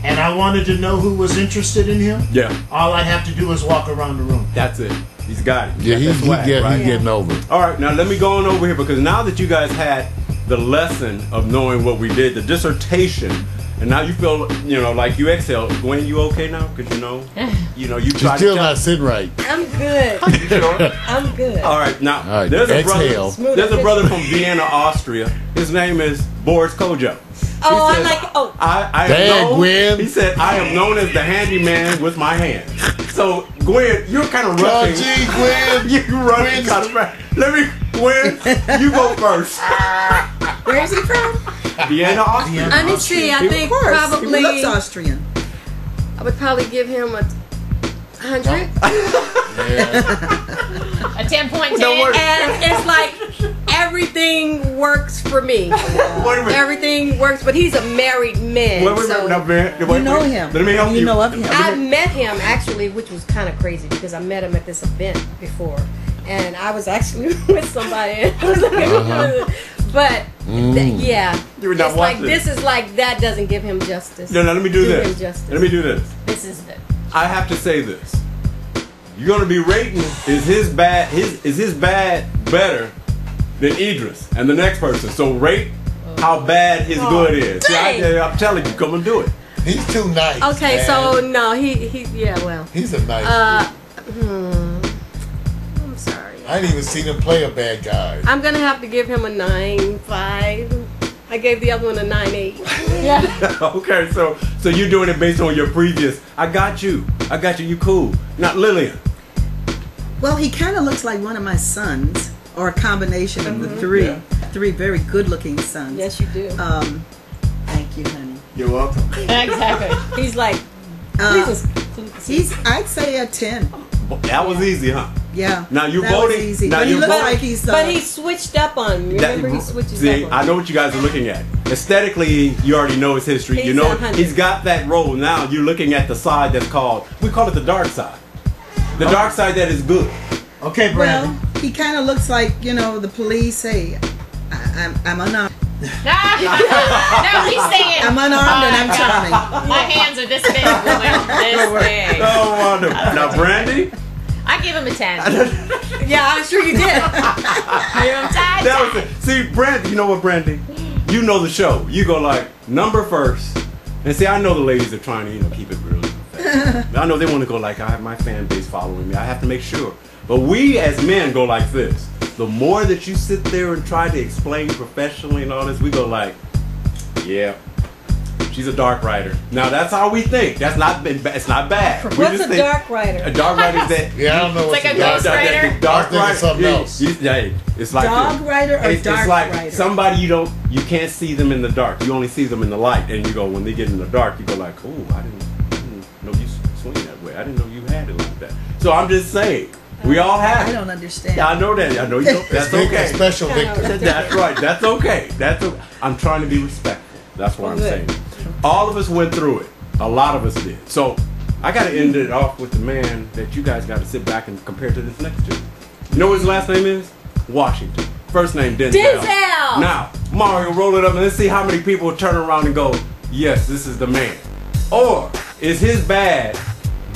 and I wanted to know who was interested in him, all I'd have to do is walk around the room. That's it. He's got it. Yeah, he's right? getting over. All right, now let me go on over here because now that you guys had the lesson of knowing what we did, the dissertation, and now you feel, like you exhale. Gwen, you okay now? Because you She's tried still to not sitting right. I'm good. You sure? I'm good. All right, now All right, there's exhale. a brother from Vienna, Austria. His name is Boris Kojo. Oh, He says, I am Dang, known, Gwen. He said, I am known as the handyman with my hands. So, Gwen, you're kind of Oh, rushing. gee, Gwen. You're running kind of fast. Gwen, you go first. Where is he from? Vienna, Austria. Let me see. I think Of course. probably He looks Austrian. I would probably give him a 100. A 10.10. Don't worry. And it's like everything works for me. Wait a minute. Everything works, but he's a married man. Wait, so now, man. You know him. Let me help you. You know of him. I met him actually, which was kind of crazy because I met him at this event before, and I was actually with somebody. But yeah, You were not it's like watching. this is like that doesn't give him justice. No, let me do him this. justice. Let me do this. This is the. I have to say this. You're gonna be rating is his bad better than Idris and the next person. So rate how bad his good is. See, I'm telling you, come and do it. He's too nice. Okay, man. so no, he well. He's a nice I'm sorry. I ain't even seen him play a bad guy. I'm gonna have to give him a 9.5. I gave the other one a 9.8. Okay, so you're doing it based on your previous. I got you. You cool. Not Lillian. Well, he kind of looks like one of my sons, or a combination of the three. Yeah. Three very good-looking sons. Yes, you do. Thank you, honey. You're welcome. Exactly. He's like, I'd say a 10. That was easy, huh? Yeah. Now you're that was voting. easy. Now But he you're looks voting. like he's. but he switched up on me. Remember, he switches See, up on I me. know what you guys are looking at. Aesthetically, you already know his history. He's you know 100. he's got that role. Now you're looking at the side that's called. We call it the dark side. The dark side that is good. Okay, Brandon. Well, he kind of looks like the police. Hey, I'm unarmed. No, he's saying. I'm unarmed and I'm charming. My hands are this big, woman. This big. Oh, wonderful. Now, Brandy. I give him a 10. Yeah, I'm sure you did. Give him 10. That was it. See, Brandy. You know what, Brandy? You know the show. You go like number first, and see, I know the ladies are trying to keep it real. I know they want to go like I have my fan base following me. I have to make sure. But we as men go like this. The more that you sit there and try to explain professionally and all this, we go like, yeah, she's a dark writer. Now that's how we think. It's not bad. We What's just a think dark writer? A dark writer is that. Yeah, I don't know It's what's like a dark. ghost writer? Dark I was thinking writer. something else. It's like Dog this. writer or It's dark like writer? somebody you can't see them in the dark. You only see them in the light, and you go when they get in the dark, you go like, oh, I didn't know you swing that way. I didn't know you had it like that. So I'm just saying, we all have I it. don't understand. Yeah, I know that. I know you don't. That's okay. Special victim. That's right. That's okay. I'm trying to be respectful. That's what I'm saying. All of us went through it. A lot of us did. So I got to end it off with the man that you guys got to sit back and compare to this next to. You know what his last name is? Washington. First name Denzel. Denzel! Now, Mario, roll it up and let's see how many people turn around and go, yes, this is the man. Or is his bad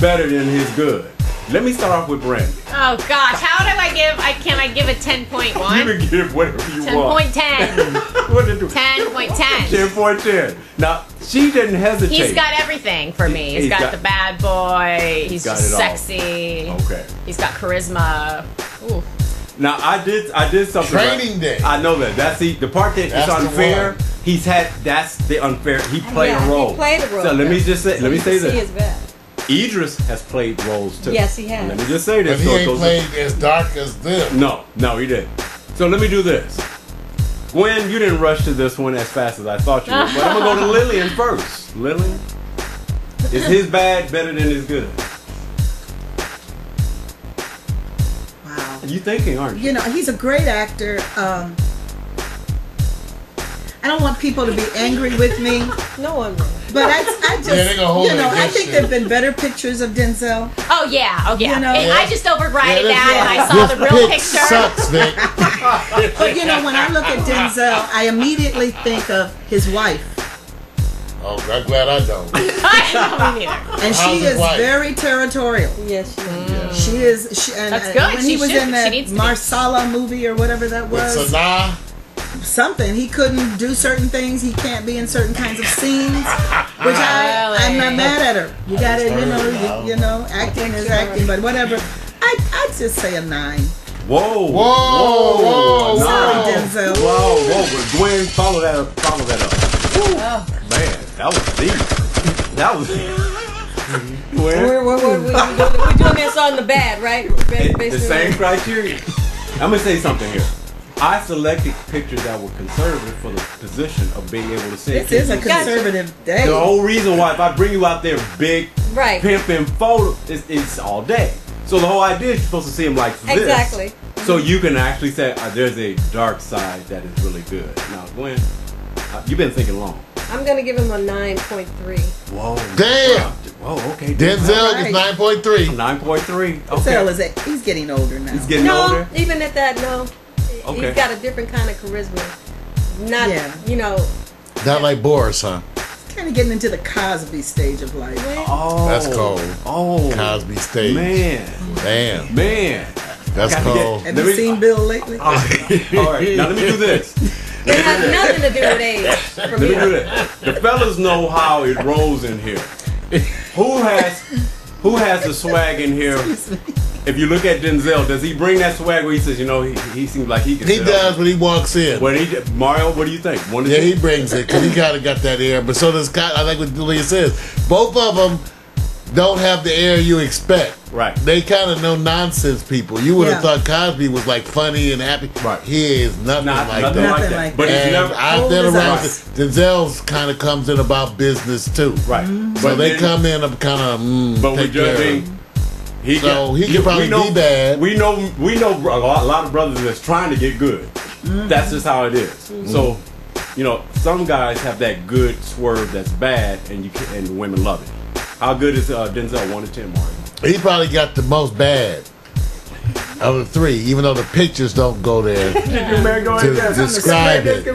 better than his good? Let me start off with Brandy. Oh gosh, how do I give? Can I give a 10.1? You can give whatever you want. 10.10. What did you do? 10.10. 10.10. Now she didn't hesitate. He's got everything for me. He's got the bad boy. He's got just it all. sexy. Okay. He's got charisma. Ooh. Now I did something. Training day. I know that. That's the part that That's is the unfair. one. He's had. That's the unfair. He played a role. He played a role. So let me just say. Let me say See his this. bad. Idris has played roles too. Yes, he has. Let me just say But this. he so it ain't goes- played as dark as them. No, he didn't. So let me do this. Gwen, you didn't rush to this one as fast as I thought you would, but I'm gonna go to Lillian first. Lillian, is his bad better than his good? Wow. You thinking, aren't you? You know, he's a great actor. I don't want people to be angry with me, No one. but I just, Yeah, they gonna hold you know, it I against think you. there've been better pictures of Denzel. Oh yeah. You know- I just overrided Yeah, that, and I saw this the real pic picture. sucks, Vic. But you know, when I look at Denzel, I immediately think of his wife, Oh, I'm glad I don't. I don't either. and How's she his is wife? very territorial. Yes, She is. And That's good. when he She was should. in She that needs to be. Marsala movie or whatever that With was, Sanaa, something he couldn't do certain things. He can't be in certain kinds of scenes, which I'm not mad at her. You got to, you know, acting is acting, but whatever. I'd just say a 9. Whoa, Whoa. Sorry, Denzel. Whoa, but Gwen, follow that up. Oh. Man, that was deep. That was Gwen, we're doing this on the bad, right? the same criteria. I'm gonna say something here. I selected pictures that were conservative for the position of being able to say This is a conservative day. the whole reason why if I bring you out there big Right. pimping photo it's all day. So the whole idea is you're supposed to see him like this. Exactly. So you can actually say there's a dark side that is really good. Now Gwen, you've been thinking long. I'm gonna give him a 9.3. Whoa. Damn. Whoa, okay. Denzel Right. is 9.3. 9.3. Denzel Okay. he's getting older now. He's getting No, older. even at that, no. Okay. He's got a different kind of charisma. Not, Yeah. you know. Not like Boris, huh? Kind of getting into the Cosby stage of life. Oh. That's cold. Oh. Cosby stage. Man. Damn. Man. That's Gotta cold. Have Let you me- seen Bill lately? All right. Now let me do this. It has nothing to do with age. For Let me. me do this. The fellas know how it rolls in here. Who has the swag in here? If you look at Denzel, does he bring that swag where he says, you know, he seems like he can He sit does up? when he walks in. Mario, what do you think? One to Yeah, two? he brings it because he kind of got that air. But so does Scott. I like what Julia says. Both of them don't have the air you expect. Right. They kind of no nonsense people. You would have Yeah. thought Cosby was like funny and happy. Right. He is nothing like Nothing that. Nothing like that. like But he's And never. I've been Cold as around. ice. Denzel's kind of comes in about business too. Right. So But they then- come in and kind of But we're take care of judging. him. He could probably be bad. We know a lot of brothers that's trying to get good. That's just how it is. So, you know, some guys have that good swerve that's bad, and women love it. How good is Denzel? 1 to 10, Mario? He probably got the most bad of the three, even though the pictures don't go there to describe it.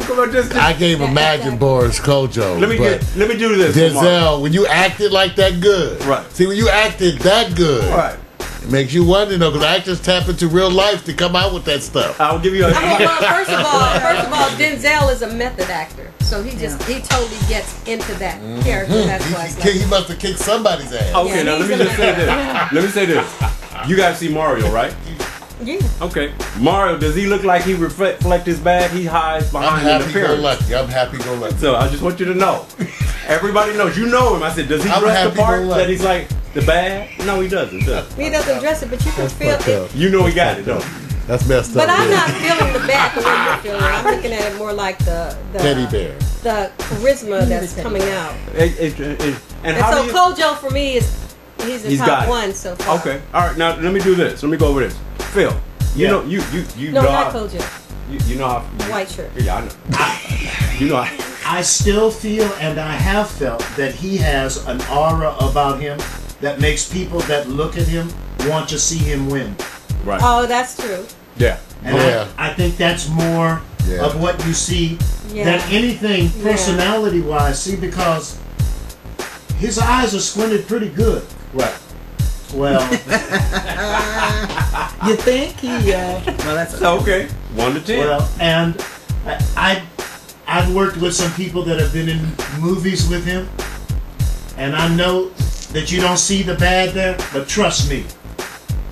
I can't imagine Boris Kojo. Let me do this. Denzel, when you acted like that good. Right. See, when you acted that good, Right. it makes you wonder, because actors tap into real life to come out with that stuff. I'll give you a. I mean, well, first of all, Denzel is a method actor, so he totally gets into that character. That's why it's like, He must have kicked somebody's ass. Okay, Yeah, now let me he's just say this. Let me say this. You guys see Mario, right? yeah. Okay. Mario, does he look like he reflect his bad? He hides I'm behind an happy go appearance. lucky. I'm happy go lucky. So I just want you to know. Everybody knows. You know him. I said, does he I'm dress the part happy-go-lucky. that he's like the bad? No, he doesn't. Does he? He doesn't dress it, but you can feel it. You know he got it, though. That's messed But up. I'm yeah. not feeling the bad the way you're feeling it. I'm looking at it more like the Teddy bear. the charisma that's coming out. And And how so do you? Kojo for me he's the He's got top it. one so far. Okay. All right. Now let me do this. Let me go over this. Phil, you know you No, know not how, Kojo. you know how White shirt. Yeah, I know. You know how, I still feel, and I have felt, that he has an aura about him that makes people that look at him want to see him win. right. Oh, that's true. Yeah. And I think that's more of what you see than anything personality-wise. See, because his eyes are squinted pretty good. Right. Well, you think he? Well, that's okay. 1 to 10. Well, and I've worked with some people that have been in movies with him, and I know that you don't see the bad there, but trust me,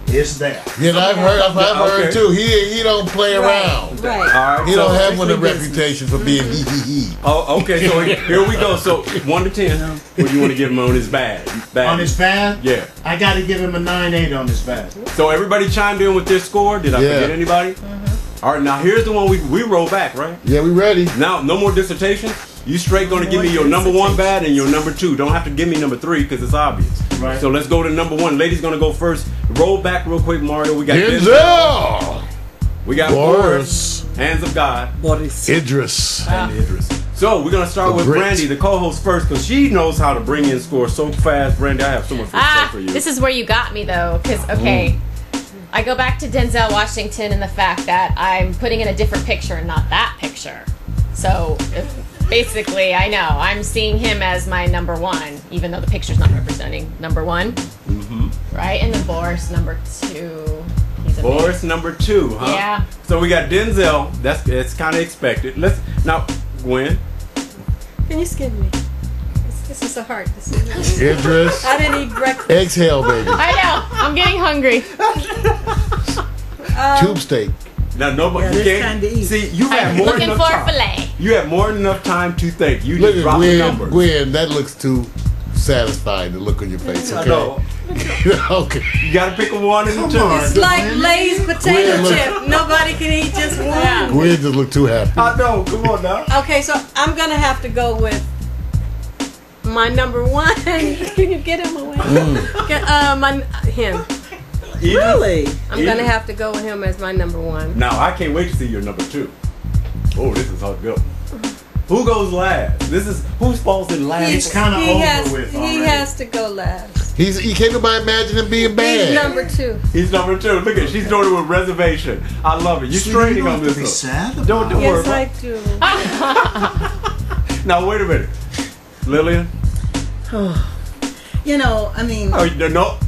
it's there. Yeah, I've heard too. He don't play around. Right. All right. He don't have one of the reputation for being hee. Oh, okay. So here we go. So 1 to 10. What do you want to give him on his bad? On his bad? Yeah. I got to give him a 9.8 on his bad. So everybody chimed in with their score. Did I forget anybody? All right. Now here's the one we roll back, right? Yeah, we ready. Now no more dissertation. You straight gonna give me your number 1 bad and your number 2. Don't have to give me number 3 because it's obvious. Right. So let's go to number 1. Ladies gonna go first. Roll back real quick, Mario. We got Denzel. We got Boris. Hands of God. Boris. Idris. And Idris. So we're gonna start with Brandy, the co-host first, because she knows how to bring in scores so fast. Brandy, I have so much respect for you. This is where you got me though, because I go back to Denzel Washington and the fact that I'm putting in a different picture and not that picture. So basically, I know I'm seeing him as my number 1, even though the picture's not representing number 1. Right, and then Boris number 2. He's amazing. Boris number 2, huh? Yeah. So we got Denzel. It's kind of expected. Let's now, Gwen. Can you skip me? This is so hard. Idris. I didn't eat breakfast. Exhale, baby. I know. I'm getting hungry. Tube steak. Now nobody can't see. You have I'm more looking enough for time. a fillet. You have more than enough time to think. You Look just at drop the number. Gwen, that looks too satisfying. The look on your face. Okay. No. Okay. You gotta pick a 1 and a 2. It's like Lay's potato Gwen, chip. Nobody can eat just one. Yeah. Gwen just look too happy. I know. Come on now. Okay, so I'm gonna have to go with my number 1. Can you get him away? Him. Really? I'm gonna have to go with him as my number 1. Now I can't wait to see your number 2. Oh, this is hard good. Who goes last? This is who's falls in last. It's kind of over with already. He has to go last. You can't nobody imagine him being bad. He's number 2. He's number 2. Look at she's doing it with reservation. I love it. You're straining on this. Be sad about Don't worry. Yes, about I do. Now wait a minute, Lillian. You know, I mean. Oh no.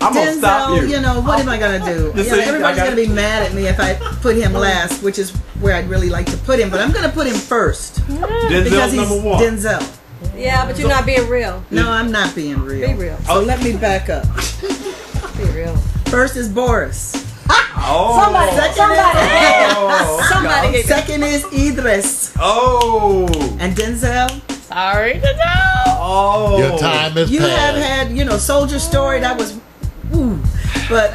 I'm gonna stop you. You know, what am I gonna do? You know, everybody's gonna be mad at me if I put him last, which is where I'd really like to put him. But I'm gonna put him first because Denzel's he's number 1. Denzel. Yeah, but you're not being real. No, I'm not being real. Be real. So let me back up. Be real. First is Boris. Oh. Somebody. Second is Idris. Oh. And Denzel. Sorry, Denzel. Oh. Your time is You past. have had, Soldier Story. That was, but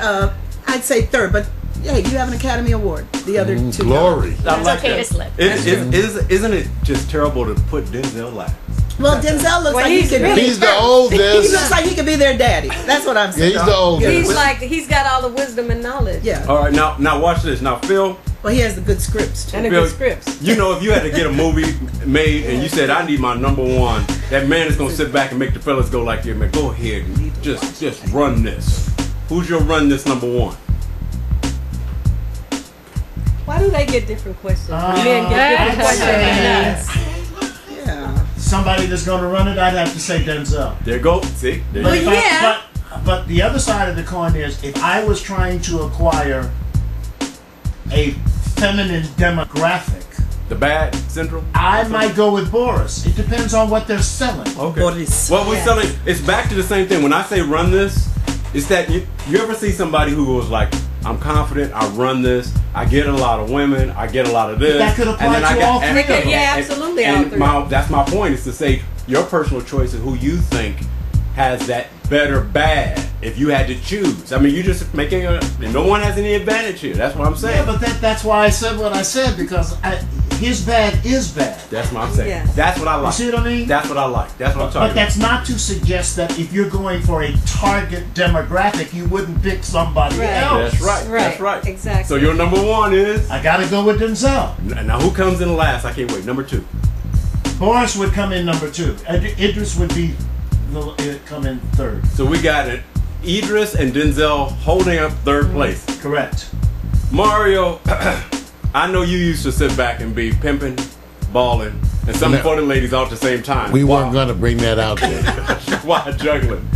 I'd say third. But hey, you have an Academy Award. The other 2. Glory. It's okay to slip. Isn't it just terrible to put Denzel last? Well, Denzel looks like he could be. He's the oldest. He looks like he could be their daddy. That's what I'm saying. Yeah, he's the oldest. He's got all the wisdom and knowledge. Yeah. All right, now watch this. Now Phil. Well, he has the good scripts too. And the Phil, good scripts. You know, if you had to get a movie made and you said, I need my number 1, that man is going to sit back and make the fellas go like, yeah, man, go ahead and just run this. Who's your run this number 1? Why do they get different questions? Men get different questions than us. Yeah. somebody that's going to run it, I'd have to say Denzel. There you go. See? There But, you go. but the other side of the coin is, if I was trying to acquire a feminine demographic, The bad central? I might go with Boris. It depends on what they're selling. Okay. Boris. Well, we're selling, it's back to the same thing. When I say run this, it's that you ever see somebody who goes like, I'm confident, I run this, I get a lot of women, I get a lot of this. That could apply to all three of them. Yeah, absolutely. all three. That's my point, is to say your personal choice is who you think has that better bad if you had to choose. I mean, you're just making no one has any advantage here. That's what I'm saying. Yeah, but that's why I said what I said, because his bad is bad. That's what I'm saying. Yeah. That's what I like. You see what I mean? That's what I like. That's what I'm talking But about. that's not to suggest that if you're going for a target demographic, you wouldn't pick somebody Right. else. That's right. That's Right, right. exactly. So your number one is? I gotta go with Denzel. Now who comes in last? I can't wait. Number two. Boris would come in number 2. Idris would come in third. So we got it. Idris and Denzel holding up third place. Correct. Mario, I know you used to sit back and be pimping, balling, and some for the ladies all at the same time. We weren't going to bring that out there. Why juggling?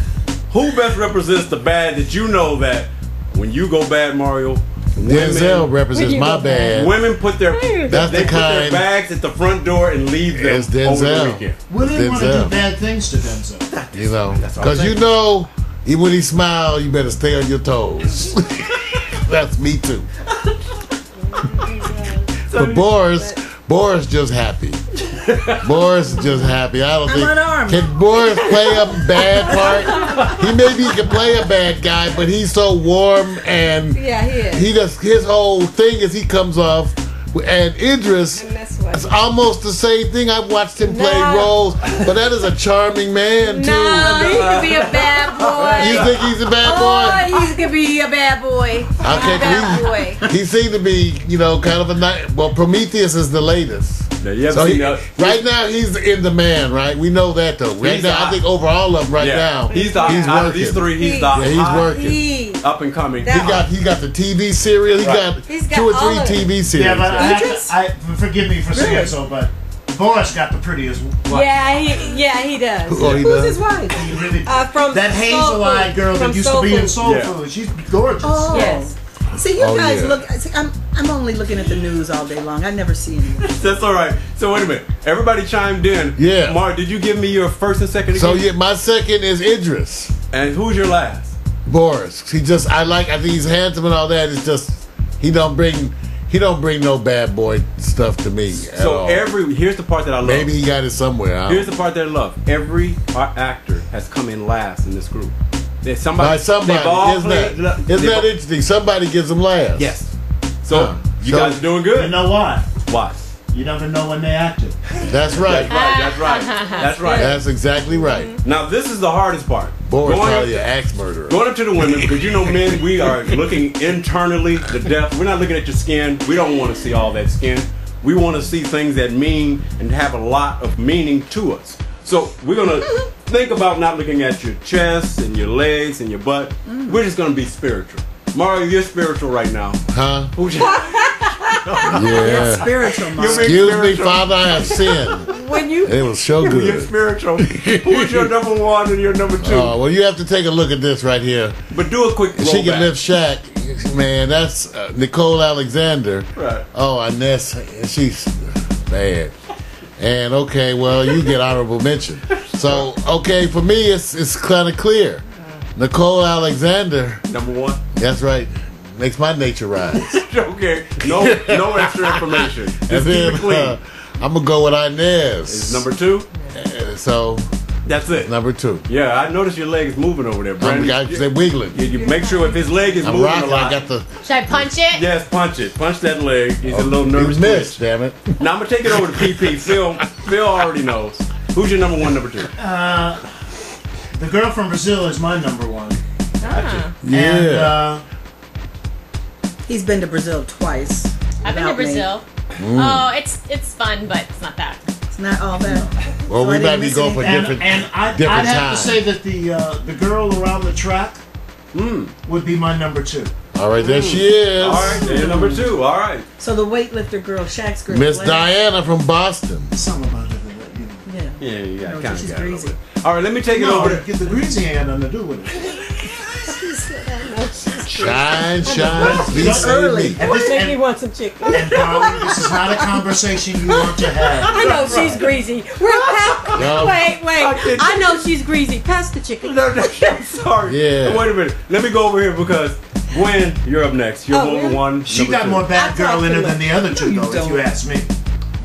Who best represents the bad that you know that when you go bad, Mario? Denzel represents my bad. Women put their their bags at the front door and leave them it's Denzel. over the weekend. Women want to do bad things to Denzel. You know, because you know, even when he smiles, you better stay on your toes. That's me too. But Boris just happy. Boris is just happy. I don't think. Can Boris play a bad part? Maybe he can play a bad guy, but he's so warm and yeah, he is. He just his whole thing is he comes off. And Idris, it's almost the same thing. I've watched him play roles, but that is a charming man too. No, he could be a bad boy. You think he's a bad boy? Oh, he could be a bad boy. Okay, he seemed to be, you know, kind of a nice. Well, Prometheus is the latest. Yeah, so right now he's in demand, right? We know that though. Right now, I think over all of them right now, he's working. These three, he's working. Up and coming. He got the TV serial. He got 2 or 3 TV series. Yeah, but I forgive me for saying so, but Boris got the prettiest wife. Yeah, he does. Who's his wife? He really, from that hazel-eyed girl that used to be in Soul Food. She's gorgeous. Oh. Yes. See, you guys look. See, I'm only looking at the news all day long. I never see anything. That's all right. So wait a minute. Everybody chimed in. Yeah. Mark, did you give me your first and second? So yeah, my second is Idris. And who's your last? Boris. I think he's handsome and all that. It's just he don't bring no bad boy stuff to me. So here's the part that I love. Maybe he got it somewhere. Here's the part that I love. Every actor has come in last in this group. There's somebody. Isn't that interesting? Somebody gives them last. Yes. So you guys are doing good. You know why? Why? You never know when they acted. That's right. That's right. That's right. That's exactly right. Now this is the hardest part. Boris probably an axe murderer. Going up to the women, because you know, men, we are looking internally to death. We're not looking at your skin. We don't want to see all that skin. We want to see things that mean and have a lot of meaning to us. So we're gonna think about not looking at your chest and your legs and your butt. We're just gonna be spiritual. Mario, you're spiritual right now. Huh? Who's your yeah. Spiritual, Mario. Excuse me, Father, I have sinned. It was so good. You're spiritual. Who's your number 1 and your number 2? Well, you have to take a look at this right here. But do a quick roll She can back. lift Shaq. Man, that's Nicole Alexander. Right. Oh, Ines, she's bad. And okay, well, you get honorable mention. So, okay, for me, it's kind of clear. Nicole Alexander. Number 1. That's right. Makes my nature rise. Okay. No extra information. Just And then keep it clean. I'm gonna go with Inez. It's number 2. So that's it. Number 2. Yeah, I noticed your leg is moving over there, Brandon. They're wiggling. You make sure if his leg is moving rocking, a lot. Should I punch it? Yes, punch it. Punch that leg. He's a little nervous. You missed, damn it. Now I'm gonna take it over to PP. Phil already knows. Who's your number 1, number 2? The girl from Brazil is my number 1. Gotcha. Yeah. And, he's been to Brazil twice. I've been to Brazil. Oh, it's fun, but it's not that. It's not all that. Well, we might be going for different. And I'd have to say that the girl around the track would be my number 2. All right, there she is. All right, there's number 2. All right. So the weightlifter girl, Shaq's girl, Miss Diana from Boston. Something about it, Yeah, you got kind of she's got it greasy. over there. All right, let me take it over. The greasy ain't got nothing to do with it. Shine, It's early. Make me want some chicken. And darling, this is not a conversation you want to have. I know she's greasy. Wait. I know she's greasy. Pass the chicken. No, I'm sorry. Yeah. Wait a minute. Let me go over here because Gwen, you're up next. You're number 1. She got more bad girl in her than the other 2, though, if you ask me.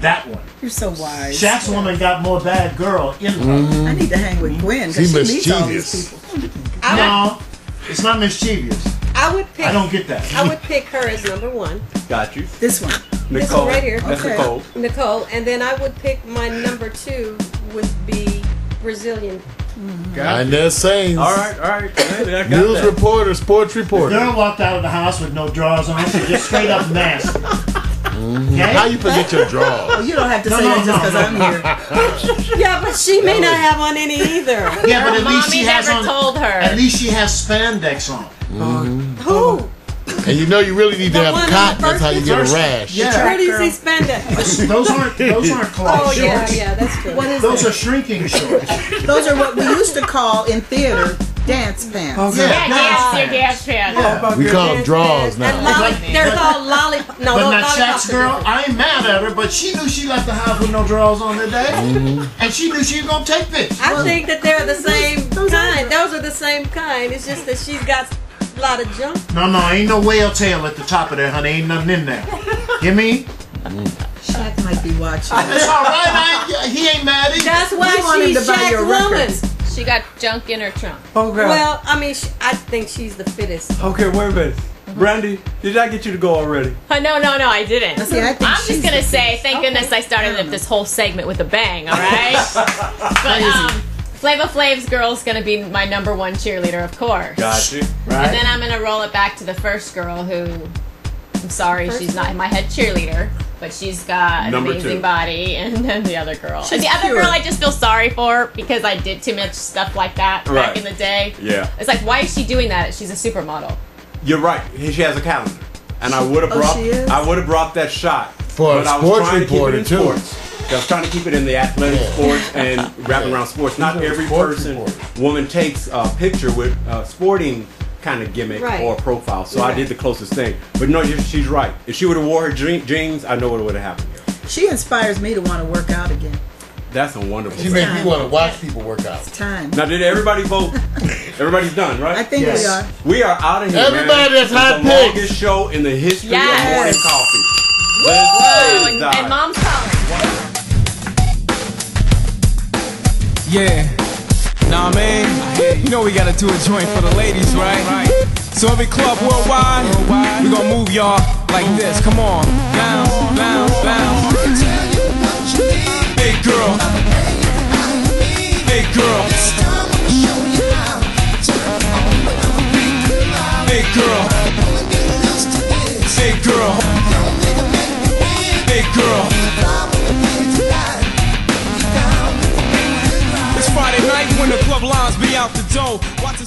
That one. You're so wise. Shaq's woman got more bad girl in her. I need to hang with Gwen because she meets all these people. No, it's not mischievous. I would pick. I don't get that. I would pick her as number 1. Got you. This one. Nicole. This one right here. That's Okay. Nicole, and then I would pick my number 2 would be Brazilian. Ines Sainz. All right. Hey, I got News that. reporter, sports The reporter. girl walked out of the house with no drawers on. She's just straight up nasty. Okay? How you forget your Oh, drawers? you don't have to say that just because I'm here. Yeah, but she may not have on any either. Yeah, but Her at least she mommy has never on. told her. At least she has spandex on. Who? And you know you really need to The have one on cotton. the That's how you first get a picture? rash. Yeah. Where does he spend it? Those aren't cloth Oh yeah, shorts. yeah, that's true. What is Those it? are shrinking shorts. Those are what we used to call in theater dance pants. Yeah. Yeah, your dance pants. We call them draws And now. they're called lollipop. No, But those not lollipops Shaq's are girl, different. I ain't mad at her, but she knew she left the house with no drawers on today. And she knew she was going to take pictures. I think that they're the same kind. Those are the same kind. It's just that she's got a lot of junk. No, ain't no whale tail at the top of there, honey. Ain't nothing in there. You mean? Shaq might be watching. It's all right. He ain't mad at you. That's why We want him she's to buy your Shaq's woman. records. She got junk in her trunk. Okay. Well, I mean, I think she's the fittest. Okay, wait a minute. Brandy, did I get you to go already? No, I didn't. See, I think I'm she's just gonna the say, thank goodness I started up this whole segment with a bang. All right. But Flava Flav's girl's gonna be my #1 cheerleader, of course. Got you. Right? And then I'm gonna roll it back to the first girl who, I'm sorry, she's not in my head cheerleader, but she's got an Number amazing 2. body. And then the other girl. She's And the other pure. girl I just feel sorry for because I did too much stuff like that Right. back in the day. Yeah. It's like, why is she doing that? She's a supermodel. You're right. She has a calendar, and I would have Oh, brought. she is? I would have brought that shot For a but I was sports trying to keep it reporter, in too. sports. I was trying to keep it in the athletic sports and wrapping around sports. Not She's a every sports person, reporter. woman takes a picture with a sporting kind of gimmick Right. or profile. So I Right. did the closest thing. But no, she's right. If she would have wore her jeans, I know what would have happened. She inspires me to want to work out again. That's a wonderful She thing. made me want to watch people work out. Time. Now, did everybody vote? Everybody's done, right? I think Yes. we are. We are out of here. Everybody man. that's HOtt It's the PiXX. longest show in the history Yes. of morning coffee. Whoa, Let's and mom's calling. Yeah. Nah, man. You know we gotta do a joint for the ladies, right? So every club worldwide, we gonna move y'all like this. Come on. Bounce, bounce, bounce. Big girl. Big girl. Big girl. Big girl. Big girl. It's Friday night when the club lines be out the door. Watch the